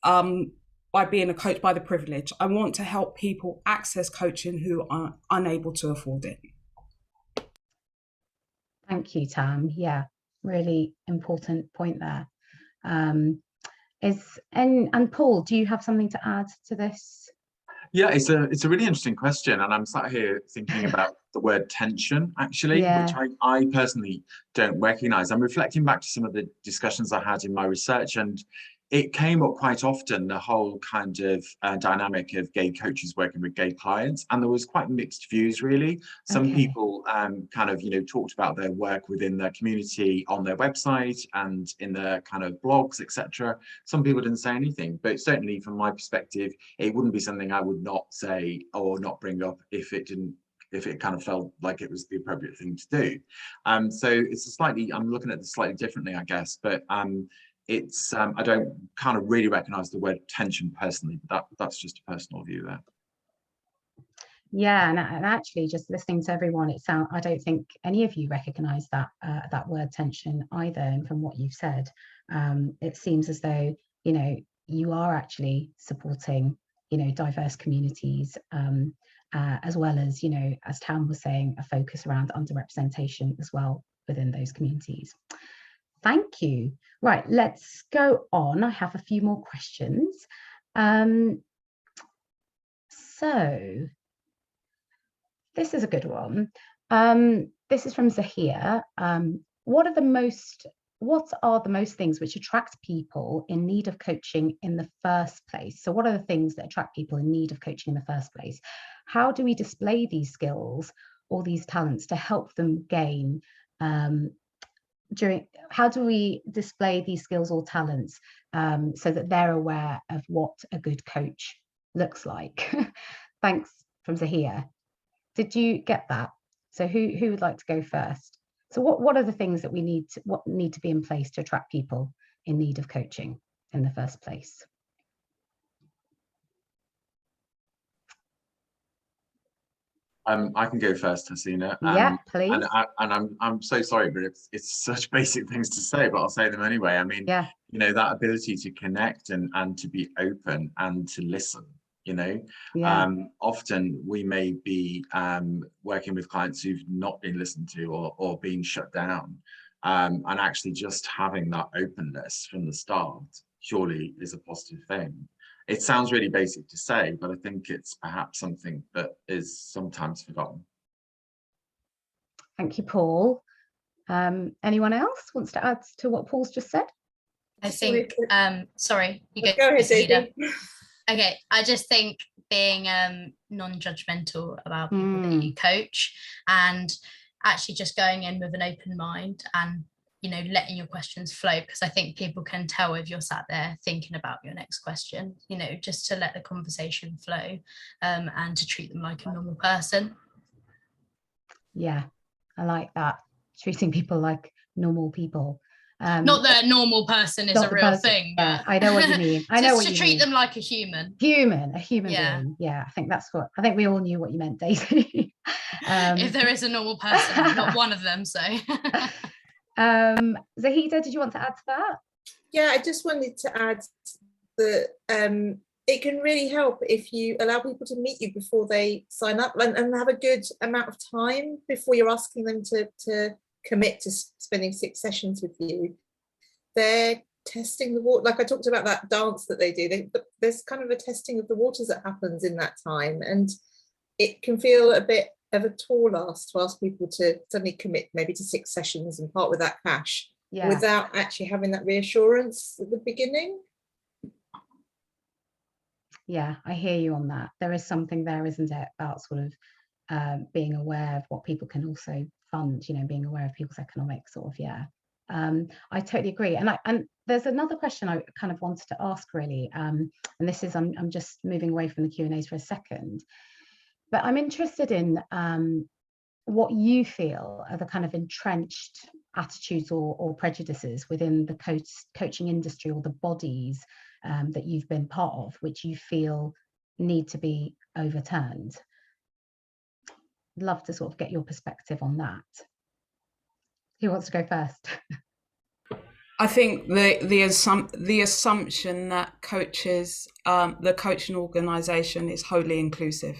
by being a coach by the privilege. I want to help people access coaching who are unable to afford it. Thank you, Tam. Yeah, really important point there. And Paul, do you have something to add to this? Yeah, it's a really interesting question, and I'm sat here thinking about the word tension, actually, which I personally don't recognise. I'm reflecting back to some of the discussions I had in my research, and it came up quite often, the whole kind of dynamic of gay coaches working with gay clients, and there was quite mixed views, really. Some people kind of, talked about their work within their community on their website and in their kind of blogs, etc. Some people didn't say anything, but certainly from my perspective, it wouldn't be something I would not say or not bring up if it kind of felt like it was the appropriate thing to do. So it's I'm looking at this slightly differently, I guess, but it's I don't kind of really recognize the word tension personally, but that's just a personal view there. Yeah, and actually, just listening to everyone, I don't think any of you recognise that that word tension either. And from what you've said, it seems as though, you know, you are actually supporting, you know, diverse communities, as well as, you know, as Tam was saying, a focus around underrepresentation as well within those communities. Thank you. Right, let's go on. I have a few more questions. So this is a good one. This is from Zahir. What are the most things which attract people in need of coaching in the first place? So what are the things that attract people in need of coaching in the first place? How do we display these skills or these talents to help them gain how do we display these skills or talents so that they're aware of what a good coach looks like? Thanks, from Zahir. Did you get that? So who would like to go first? So what are the things that we need to be in place to attract people in need of coaching in the first place? I can go first, Hasina. Yeah, please. And I'm so sorry, but it's such basic things to say, but I'll say them anyway. I mean, yeah, you know, that ability to connect and to be open and to listen. You know, yeah. Often we may be working with clients who've not been listened to or being shut down, and actually just having that openness from the start surely is a positive thing. It sounds really basic to say, but I think it's perhaps something that is sometimes forgotten. Thank you, Paul. Anyone else wants to add to what Paul's just said? I think, sorry, you go ahead, Sadie. Okay, I just think being non-judgmental about people that you coach, and actually just going in with an open mind and, you know, letting your questions flow, because I think people can tell if you're sat there thinking about your next question, you know, just to let the conversation flow, and to treat them like a normal person. Yeah, I like that. Treating people like normal people. Not that a normal person is a real thing. Yeah, I know what you mean. I know what you mean. Just to treat them like a human. A human being. Yeah, I think we all knew what you meant, Daisy. If there is a normal person, not one of them, so. Zahida, did you want to add to that? Yeah, I just wanted to add that it can really help if you allow people to meet you before they sign up and have a good amount of time before you're asking them to commit to spending 6 sessions with you. They're testing the water, like I talked about that dance that they do. There's kind of a testing of the waters that happens in that time, and it can feel a bit of a tall ask to ask people to suddenly commit maybe to 6 sessions and part with that cash, without actually having that reassurance at the beginning. Yeah, I hear you on that. There is something there, isn't it, about sort of being aware of what people can also fund, you know, being aware of people's economic sort of, I totally agree. And there's another question I kind of wanted to ask, really, and this is, I'm just moving away from the Q&As for a second, but I'm interested in what you feel are the kind of entrenched attitudes or prejudices within the coaching industry, or the bodies that you've been part of, which you feel need to be overturned. I'd love to sort of get your perspective on that. Who wants to go first? I think the assumption that coaches, the coaching organisation is wholly inclusive.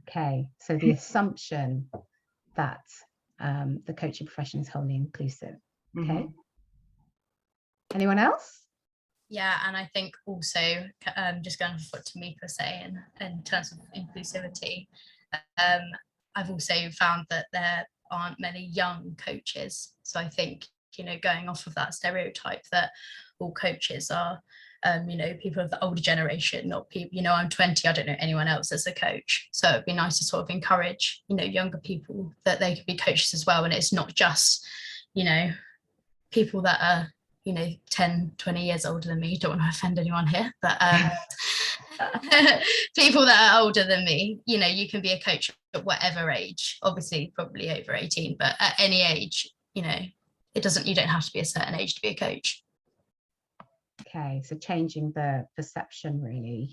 Okay, so the assumption that the coaching profession is wholly inclusive. Okay. Mm-hmm. Anyone else? Yeah, and I think also, just going off what Tamika was saying in terms of inclusivity, I've also found that there aren't many young coaches. So I think, you know, going off of that stereotype that all coaches are, you know, people of the older generation, not people, you know, I'm 20, I don't know anyone else as a coach. So it'd be nice to sort of encourage, you know, younger people that they could be coaches as well. And it's not just, you know, people that are, you know, 10, 20 years older than me. Don't want to offend anyone here, but people that are older than me, you know, you can be a coach at whatever age, obviously probably over 18, but at any age, you know, you don't have to be a certain age to be a coach. Okay, so changing the perception really,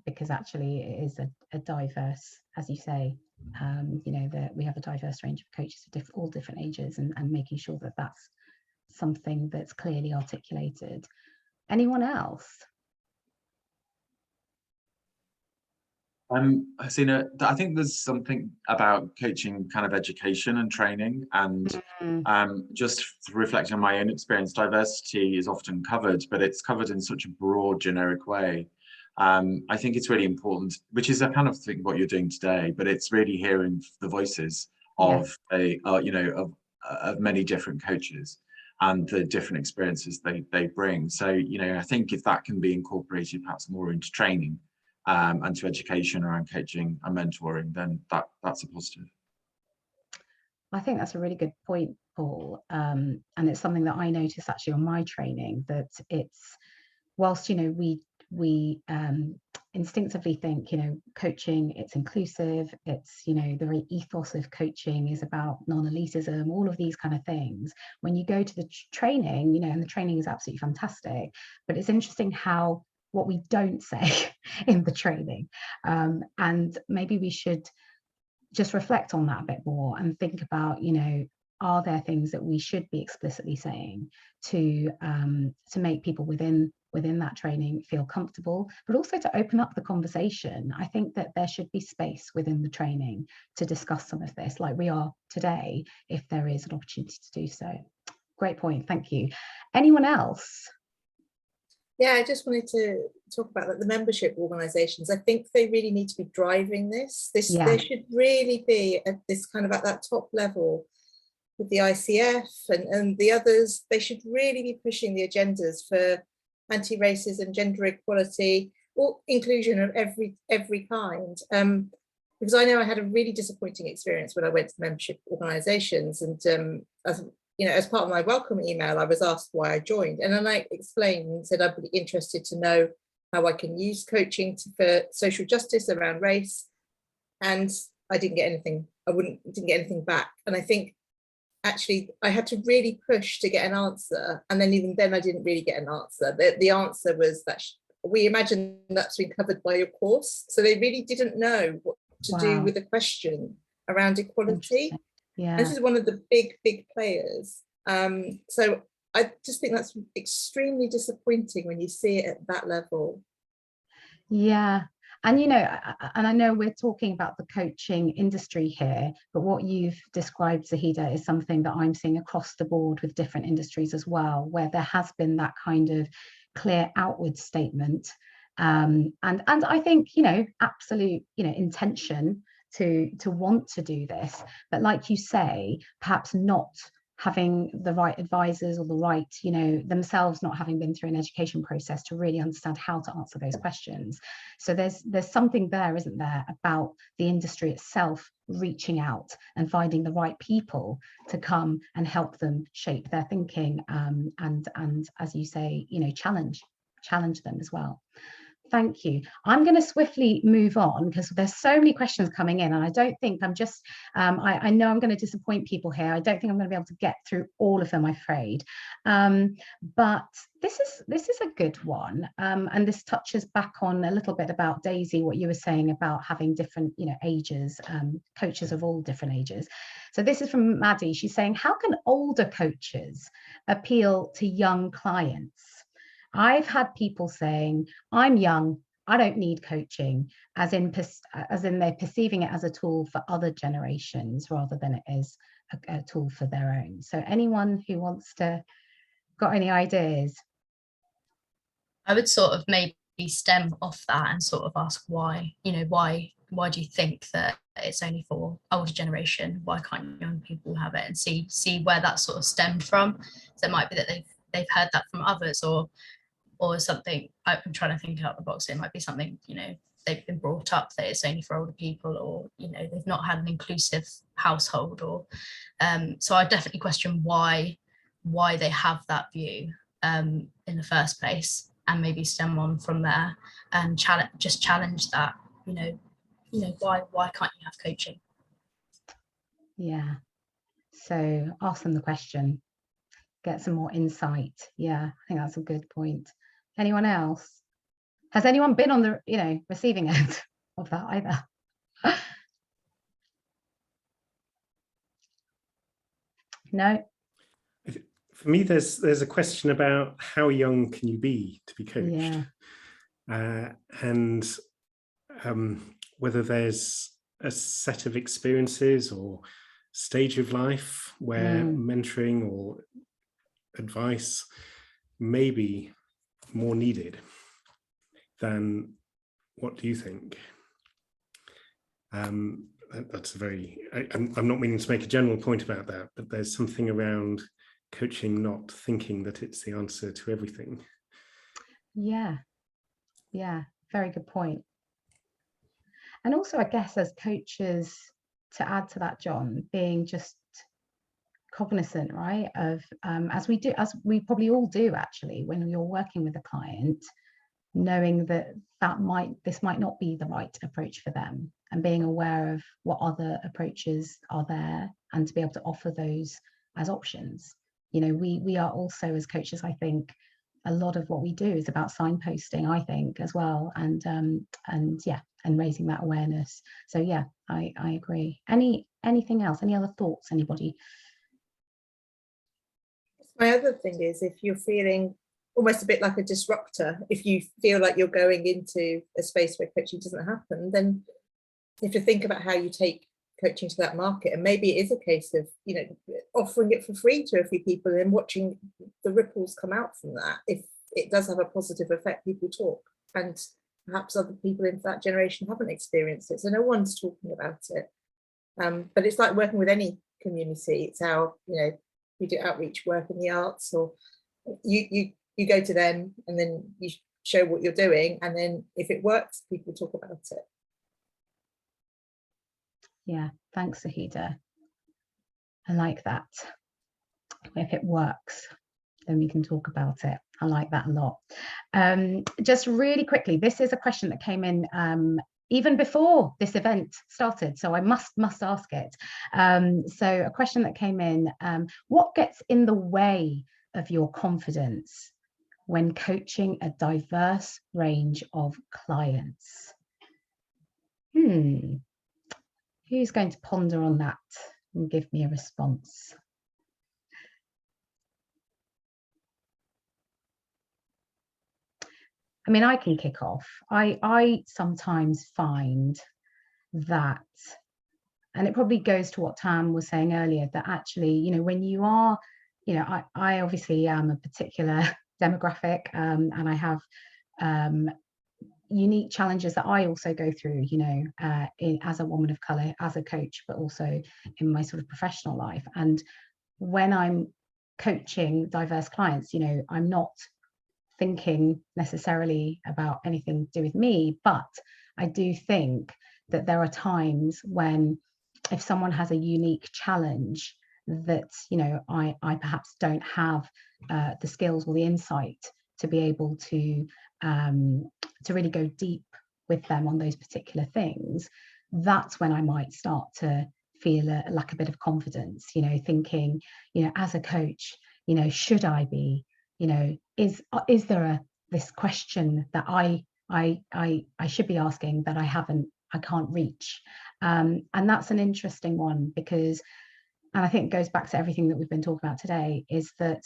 because actually it is a diverse, as you say, that we have a diverse range of coaches of all different ages, and making sure that that's something that's clearly articulated. Anyone else? Hasina, I think there's something about coaching kind of education and training, and just reflecting on my own experience, diversity is often covered, but it's covered in such a broad, generic way. I think it's really important, which is a kind of thing what you're doing today, but it's really hearing the voices of of many different coaches and the different experiences they bring. So, I think if that can be incorporated perhaps more into training, and to education around coaching and mentoring, then that's a positive. I think that's a really good point, Paul. And it's something that I notice actually on my training, that it's, whilst, we instinctively think, coaching, it's inclusive, it's, the very ethos of coaching is about non-elitism, all of these kind of things. When you go to the training, and the training is absolutely fantastic, but it's interesting how what we don't say in the training, and maybe we should just reflect on that a bit more and think about, are there things that we should be explicitly saying to make people within that training feel comfortable, but also to open up the conversation. I think that there should be space within the training to discuss some of this, like we are today, if there is an opportunity to do so. Great point, thank you. Anyone else? Yeah, I just wanted to talk about the membership organisations. I think they really need to be driving this. There should really be this kind of at that top level with the ICF and the others. They should really be pushing the agendas for anti-racism, gender equality, or inclusion of every kind. Because I know I had a really disappointing experience when I went to membership organisations, and as part of my welcome email, I was asked why I joined, and then I explained and said I'd be interested to know how I can use coaching for social justice around race, and I didn't get anything. Didn't get anything back, and I think actually I had to really push to get an answer, and then even then I didn't really get an answer. The answer was that we imagine that's been covered by your course, so they really didn't know what to do with the question around equality. Yeah, this is one of the big players. So I just think that's extremely disappointing when you see it at that level. Yeah, and and I know we're talking about the coaching industry here, but what you've described, Zahida, is something that I'm seeing across the board with different industries as well, where there has been that kind of clear outward statement, and I think absolute intention to want to do this, but like you say, perhaps not having the right advisors or the right, themselves not having been through an education process to really understand how to answer those questions. So there's something there, isn't there, about the industry itself reaching out and finding the right people to come and help them shape their thinking, and as you say, challenge them as well. Thank you. I'm going to swiftly move on because there's so many questions coming in, and I don't think I know I'm going to disappoint people here. I don't think I'm going to be able to get through all of them, I'm afraid. But this is a good one, and this touches back on a little bit about, Daisy, what you were saying about having different ages, coaches of all different ages. So this is from Maddie. She's saying, how can older coaches appeal to young clients? I've had people saying, I'm young, I don't need coaching, as in they're perceiving it as a tool for other generations rather than it is a tool for their own. So anyone who wants to, got any ideas? I would sort of maybe stem off that and sort of ask why, why do you think that it's only for older generation? Why can't young people have it? And see where that sort of stemmed from. So it might be that they've heard that from others, or something. I'm trying to think out the box. It might be something, they've been brought up that it's only for older people, or they've not had an inclusive household, or so I definitely question why they have that view in the first place, and maybe stem on from there and challenge that. Why can't you have coaching? Yeah, so ask them the question. get some more insight. Yeah, I think that's a good point. Anyone else? Has anyone been on the, receiving end of that either? No. For me, there's a question about how young can you be to be coached, Yeah. and whether there's a set of experiences or stage of life where mentoring or advice may be more needed than. What do you think? That's a very, I'm not meaning to make a general point about that, but there's something around coaching not thinking that it's the answer to everything. Yeah, very good point. And also, I guess, as coaches, to add to that, John, being just cognizant, right, of as we probably all do actually, when you're working with a client, knowing that this might not be the right approach for them, and being aware of what other approaches are there, and to be able to offer those as options. We are also, as coaches, I think a lot of what we do is about signposting, I think, as well, and raising that awareness. So yeah, I agree. Anything else? Any other thoughts? Anybody? My other thing is, if you're feeling almost a bit like a disruptor, if you feel like you're going into a space where coaching doesn't happen, then you have to think about how you take coaching to that market. And maybe it is a case of, offering it for free to a few people and watching the ripples come out from that. If it does have a positive effect, people talk, and perhaps other people in that generation haven't experienced it, so no one's talking about it. But it's like working with any community. It's how, you do outreach work in the arts, or you go to them and then you show what you're doing, and then if it works, people talk about it. Yeah, thanks, Zahida. I like that. If it works, then we can talk about it. I like that a lot. Just really quickly, this is a question that came in even before this event started, so I must ask it. So a question that came in: what gets in the way of your confidence when coaching a diverse range of clients? Who's going to ponder on that and give me a response? I mean, I can kick off. I sometimes find that, and it probably goes to what Tam was saying earlier, that actually, when you are, I obviously am a particular demographic, and I have unique challenges that I also go through, as a woman of colour, as a coach, but also in my sort of professional life. And when I'm coaching diverse clients, I'm not thinking necessarily about anything to do with me, but I do think that there are times when, if someone has a unique challenge that I perhaps don't have the skills or the insight to be able to really go deep with them on those particular things, that's when I might start to feel a lack a bit of confidence, thinking, as a coach, should I be, is there this question that I should be asking that I can't reach, and that's an interesting one, because, and I think it goes back to everything that we've been talking about today, is that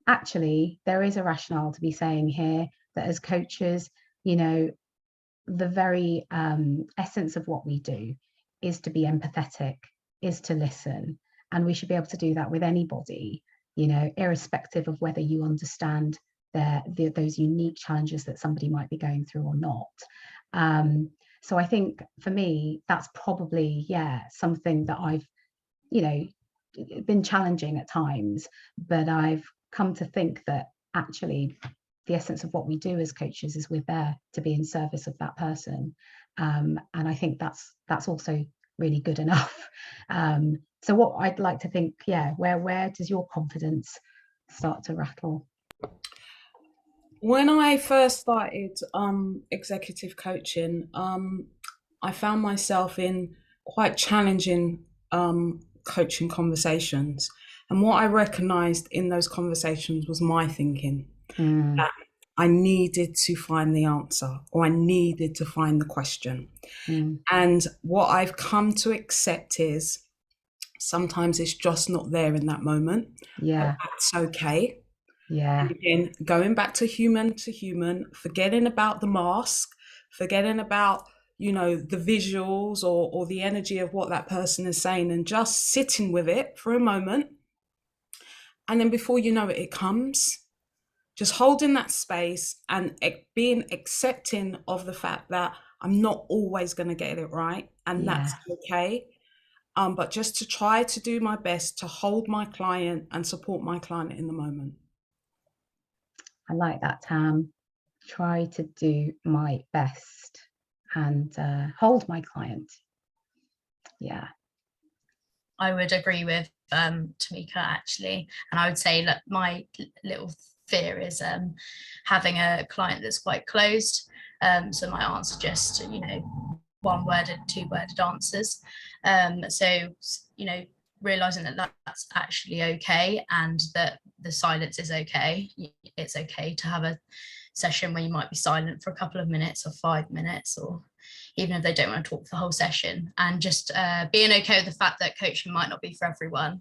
actually there is a rationale to be saying here that as coaches, the very essence of what we do is to be empathetic, is to listen, and we should be able to do that with anybody, irrespective of whether you understand those unique challenges that somebody might be going through or not. So I think for me, that's probably, something that I've, been challenging at times, but I've come to think that actually the essence of what we do as coaches is we're there to be in service of that person. And I think that's also really good enough. So what I'd like to think, where does your confidence start to rattle? When I first started executive coaching, I found myself in quite challenging coaching conversations. And what I recognized in those conversations was my thinking. Mm. That I needed to find the answer, or I needed to find the question. Mm. And what I've come to accept is sometimes it's just not there in that moment. Yeah. That's okay. Yeah. And again, going back to human, forgetting about the mask, forgetting about, you know, the visuals or the energy of what that person is saying, and just sitting with it for a moment. And then before you know it, it comes. Just holding that space and being accepting of the fact that I'm not always going to get it right, and that's okay. But just to try to do my best to hold my client and support my client in the moment. I like that, Tam. Try to do my best and hold my client. Yeah. I would agree with Tamika, actually. And I would say that my little fear is having a client that's quite closed. So my answer just, you know, one-worded, two-worded answers. So, you know, realizing that that's actually okay, and that the silence is okay. It's okay to have a session where you might be silent for a couple of minutes or 5 minutes, or even if they don't want to talk for the whole session, and just being okay with the fact that coaching might not be for everyone.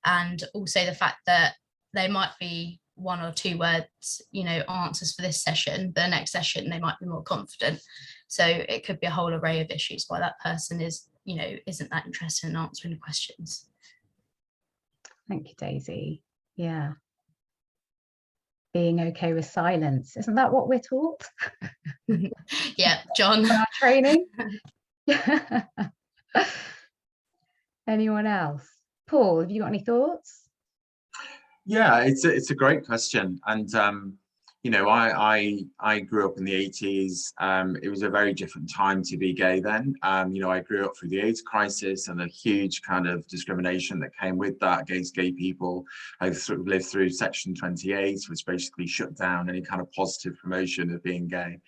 And also the fact that they might be 1 or 2 words, you know, answers for this session, but the next session they might be more confident. So it could be a whole array of issues why that person is, you know, isn't that interested in answering the questions. Thank you, Daisy. Yeah. Being okay with silence. Isn't that what we're taught? Yeah, John. On our training. Anyone else? Paul, have you got any thoughts? Yeah, it's a great question. And you know, I grew up in the 80s. It was a very different time to be gay then. You know, I grew up through the AIDS crisis and a huge kind of discrimination that came with that against gay people. I sort of lived through Section 28, which basically shut down any kind of positive promotion of being gay.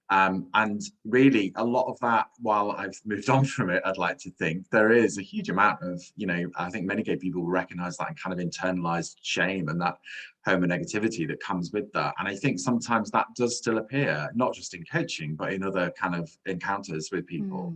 And really a lot of that, while I've moved on from it, I'd like to think there is a huge amount of, you know, I think many gay people will recognize that kind of internalized shame and that homonegativity that comes with that. And I think sometimes that does still appear, not just in coaching, but in other kind of encounters with people.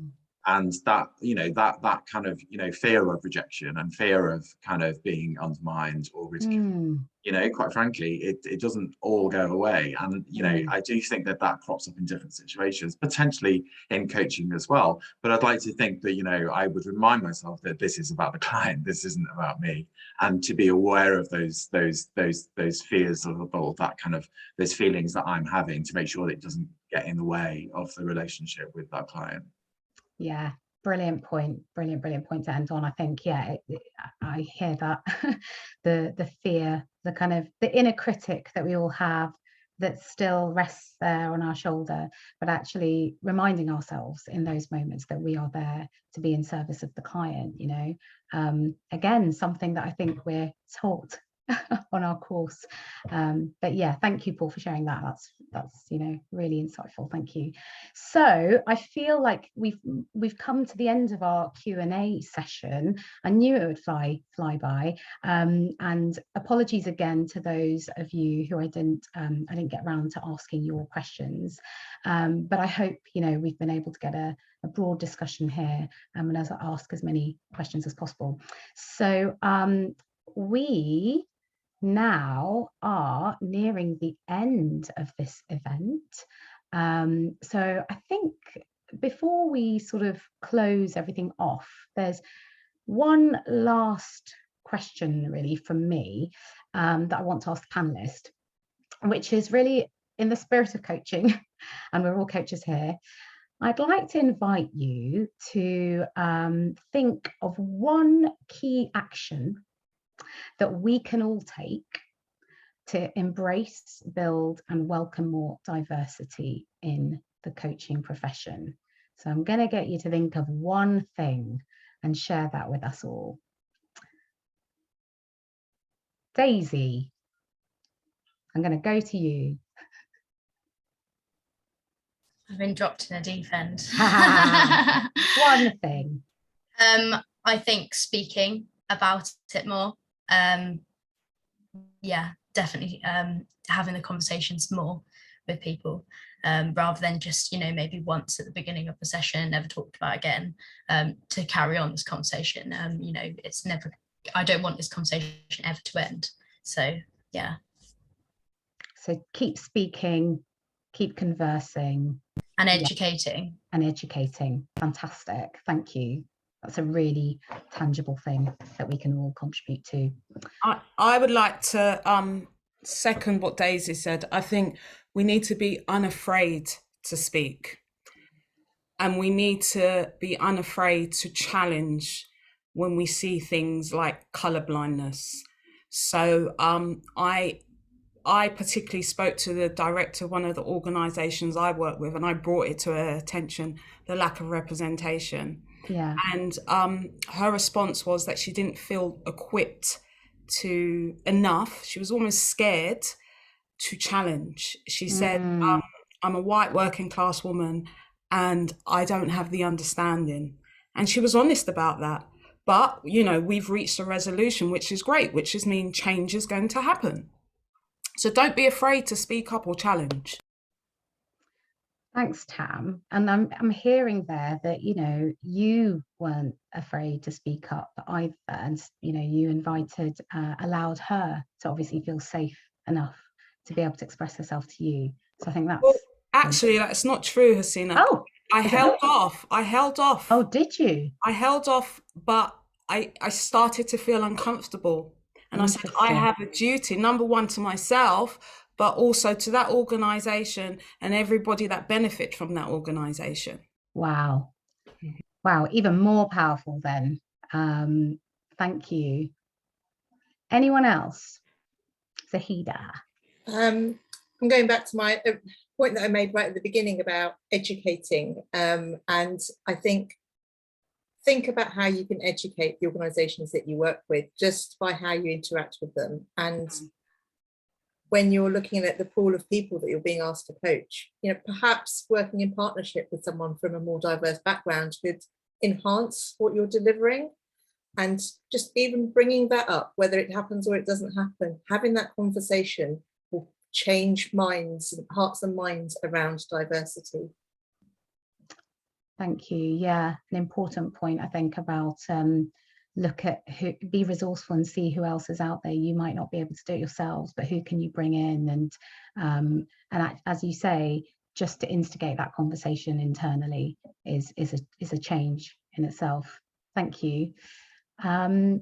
And that, you know, that kind of, you know, fear of rejection and fear of kind of being undermined or ridiculed, you know, quite frankly, it doesn't all go away. And, you know, I do think that that crops up in different situations, potentially in coaching as well. But I'd like to think that, you know, I would remind myself that this is about the client, this isn't about me, and to be aware of those fears or that kind of those feelings that I'm having, to make sure that it doesn't get in the way of the relationship with that client. Yeah, brilliant point. Brilliant point to end on. I think, yeah, I hear that. the fear, the kind of the inner critic that we all have that still rests there on our shoulder, but actually reminding ourselves in those moments that we are there to be in service of the client, you know. Again, something that I think we're taught on our course. But yeah, thank you, Paul, for sharing that. That's you know, really insightful. Thank you. So I feel like we've come to the end of our Q&A session. I knew it would fly by, and apologies again to those of you who I didn't get around to asking your questions, but I hope, you know, we've been able to get a broad discussion here, and as I ask as many questions as possible. So we now are nearing the end of this event. So I think before we sort of close everything off, there's one last question really from me that I want to ask the panelist, which is really in the spirit of coaching, and we're all coaches here. I'd like to invite you to think of one key action that we can all take to embrace, build, and welcome more diversity in the coaching profession. So I'm going to get you to think of one thing and share that with us all. Daisy, I'm going to go to you. I've been dropped in a deep end. One thing. I think speaking about it more. yeah, definitely having the conversations more with people, rather than just, you know, maybe once at the beginning of the session, never talked about again, to carry on this conversation. You know, it's never, I don't want this conversation ever to end. So yeah. So keep speaking, keep conversing. And educating. And educating. Fantastic. Thank you. That's a really tangible thing that we can all contribute to. I would like to second what Daisy said. I think we need to be unafraid to speak. And we need to be unafraid to challenge when we see things like colour blindness. So I particularly spoke to the director of one of the organisations I work with, and I brought it to her attention, the lack of representation. Yeah. And her response was that she didn't feel equipped to enough. She was almost scared to challenge. She said, I'm a white working class woman and I don't have the understanding. And she was honest about that. But, you know, we've reached a resolution, which is great, which is mean change is going to happen. So don't be afraid to speak up or challenge. Thanks, Tam. And I'm hearing there that, you know, you weren't afraid to speak up either. And, you know, you invited, allowed her to obviously feel safe enough to be able to express herself to you. So I think that's... Well, actually, that's not true, Hasina. Oh, I held off. Oh, did you? I held off, but I started to feel uncomfortable. And I said, I have a duty, number one, to myself, but also to that organisation and everybody that benefit from that organisation. Wow. Wow, even more powerful then. Thank you. Anyone else? Zahida. I'm going back to my point that I made right at the beginning about educating. And I think about how you can educate the organisations that you work with just by how you interact with them. And when you're looking at the pool of people that you're being asked to coach, you know, perhaps working in partnership with someone from a more diverse background could enhance what you're delivering. And just even bringing that up, whether it happens or it doesn't happen, having that conversation will change minds and hearts and minds around diversity. Thank you. Yeah, an important point, I think, about look at who, be resourceful and see who else is out there. You might not be able to do it yourselves, but who can you bring in? And as you say, just to instigate that conversation internally is a change in itself. Thank you. Paul.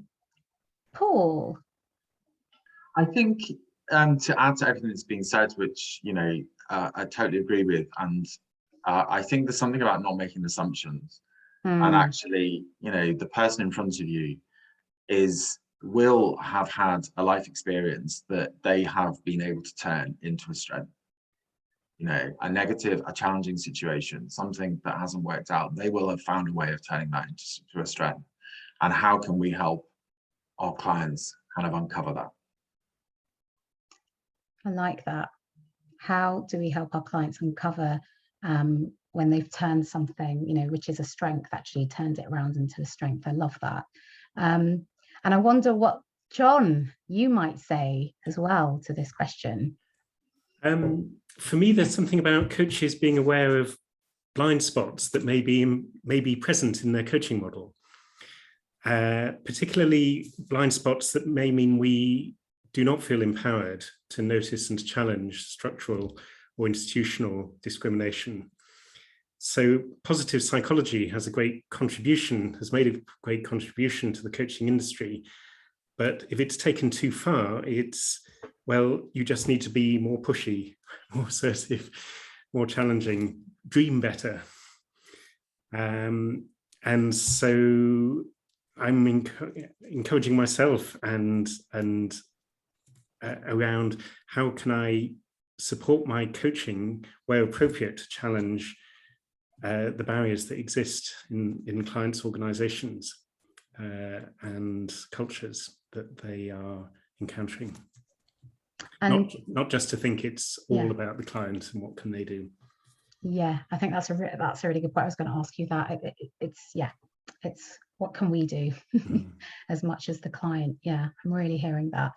I think to add to everything that's been said, which, you know, I totally agree with, and I think there's something about not making assumptions. And actually, you know, the person in front of you will have had a life experience that they have been able to turn into a strength. You know, a negative, a challenging situation, something that hasn't worked out, they will have found a way of turning that into a strength. And how can we help our clients kind of uncover that? I like that. How do we help our clients uncover when they've turned something, you know, which is a strength, actually turned it around into a strength? I love that. And I wonder what, John, you might say as well to this question. For me, there's something about coaches being aware of blind spots that may be present in their coaching model, particularly blind spots that may mean we do not feel empowered to notice and to challenge structural or institutional discrimination. So positive psychology has made a great contribution to the coaching industry. But if it's taken too far, well, you just need to be more pushy, more assertive, more challenging, dream better. And so I'm encouraging myself and around how can I support my coaching where appropriate to challenge the barriers that exist in clients' organizations and cultures that they are encountering. And not just to think it's all about the client and what can they do. Yeah, I think that's a really good point. I was going to ask you that. It's it's what can we do as much as the client. Yeah, I'm really hearing that.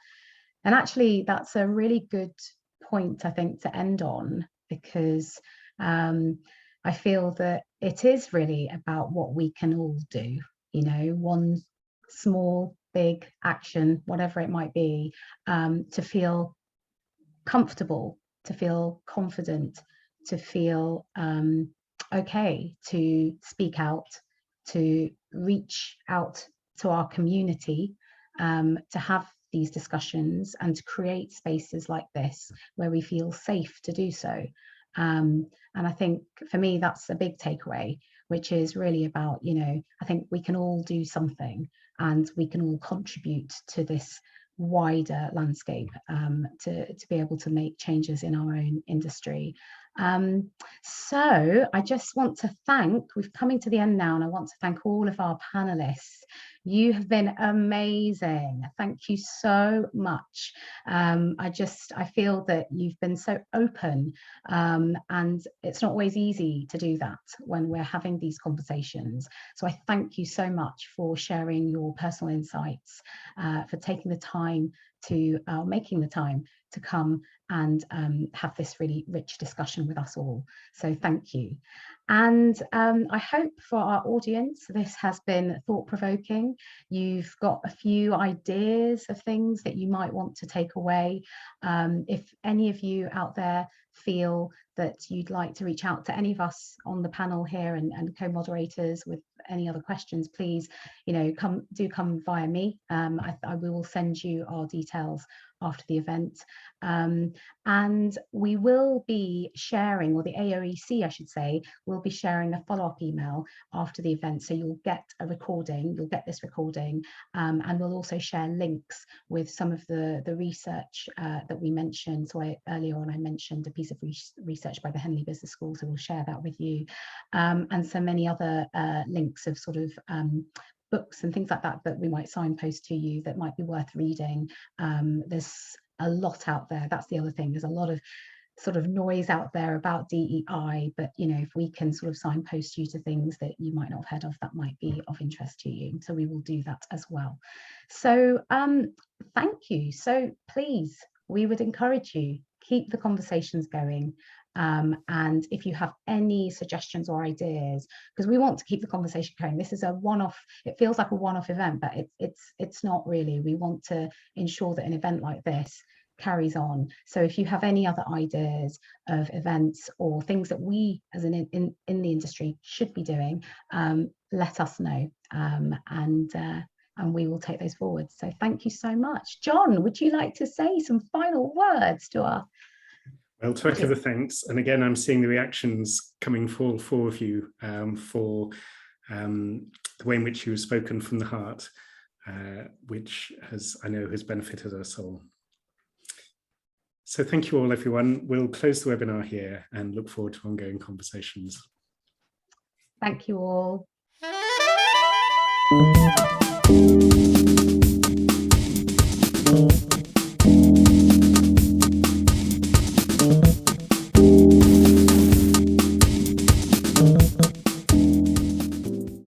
And actually, that's a really good point, I think, to end on, because I feel that it is really about what we can all do, you know, one small, big action, whatever it might be, to feel comfortable, to feel confident, to feel okay, to speak out, to reach out to our community, to have these discussions and to create spaces like this where we feel safe to do so. And I think for me, that's a big takeaway, which is really about, you know, I think we can all do something and we can all contribute to this wider landscape, to be able to make changes in our own industry. So I just want to thank, we're coming to the end now, and I want to thank all of our panelists. You have been amazing. Thank you so much. I feel that you've been so open, and it's not always easy to do that when we're having these conversations. So I thank you so much for sharing your personal insights, for taking the time to, making the time to come and have this really rich discussion with us all. So thank you. And I hope for our audience, this has been thought-provoking. You've got a few ideas of things that you might want to take away. If any of you out there feel that you'd like to reach out to any of us on the panel here and co-moderators with any other questions, please, you know, come via me. I will send you our details after the event. And we will be sharing, or the AOEC, I should say, will be sharing a follow-up email after the event. So you'll get a recording, you'll get this recording, and we'll also share links with some of the research that we mentioned. So earlier on, I mentioned a piece of research by the Henley Business School, so we'll share that with you, and so many other links of sort of books and things like that that we might signpost to you that might be worth reading. There's a lot out there. That's the other thing. There's a lot of sort of noise out there about DEI, but you know, if we can sort of signpost you to things that you might not have heard of, that might be of interest to you. So we will do that as well. So thank you. So please, we would encourage you, keep the conversations going. And if you have any suggestions or ideas, because we want to keep the conversation going. This is a one-off, it feels like a one-off event, but it's not really. We want to ensure that an event like this carries on. So if you have any other ideas of events or things that we as in the industry should be doing, let us know, and we will take those forward. So thank you so much. John, would you like to say some final words to our... Well, to echo the thanks, and again, I'm seeing the reactions coming for all four of you for the way in which you have spoken from the heart, which I know has benefited us all. So thank you all, everyone. We'll close the webinar here and look forward to ongoing conversations. Thank you all.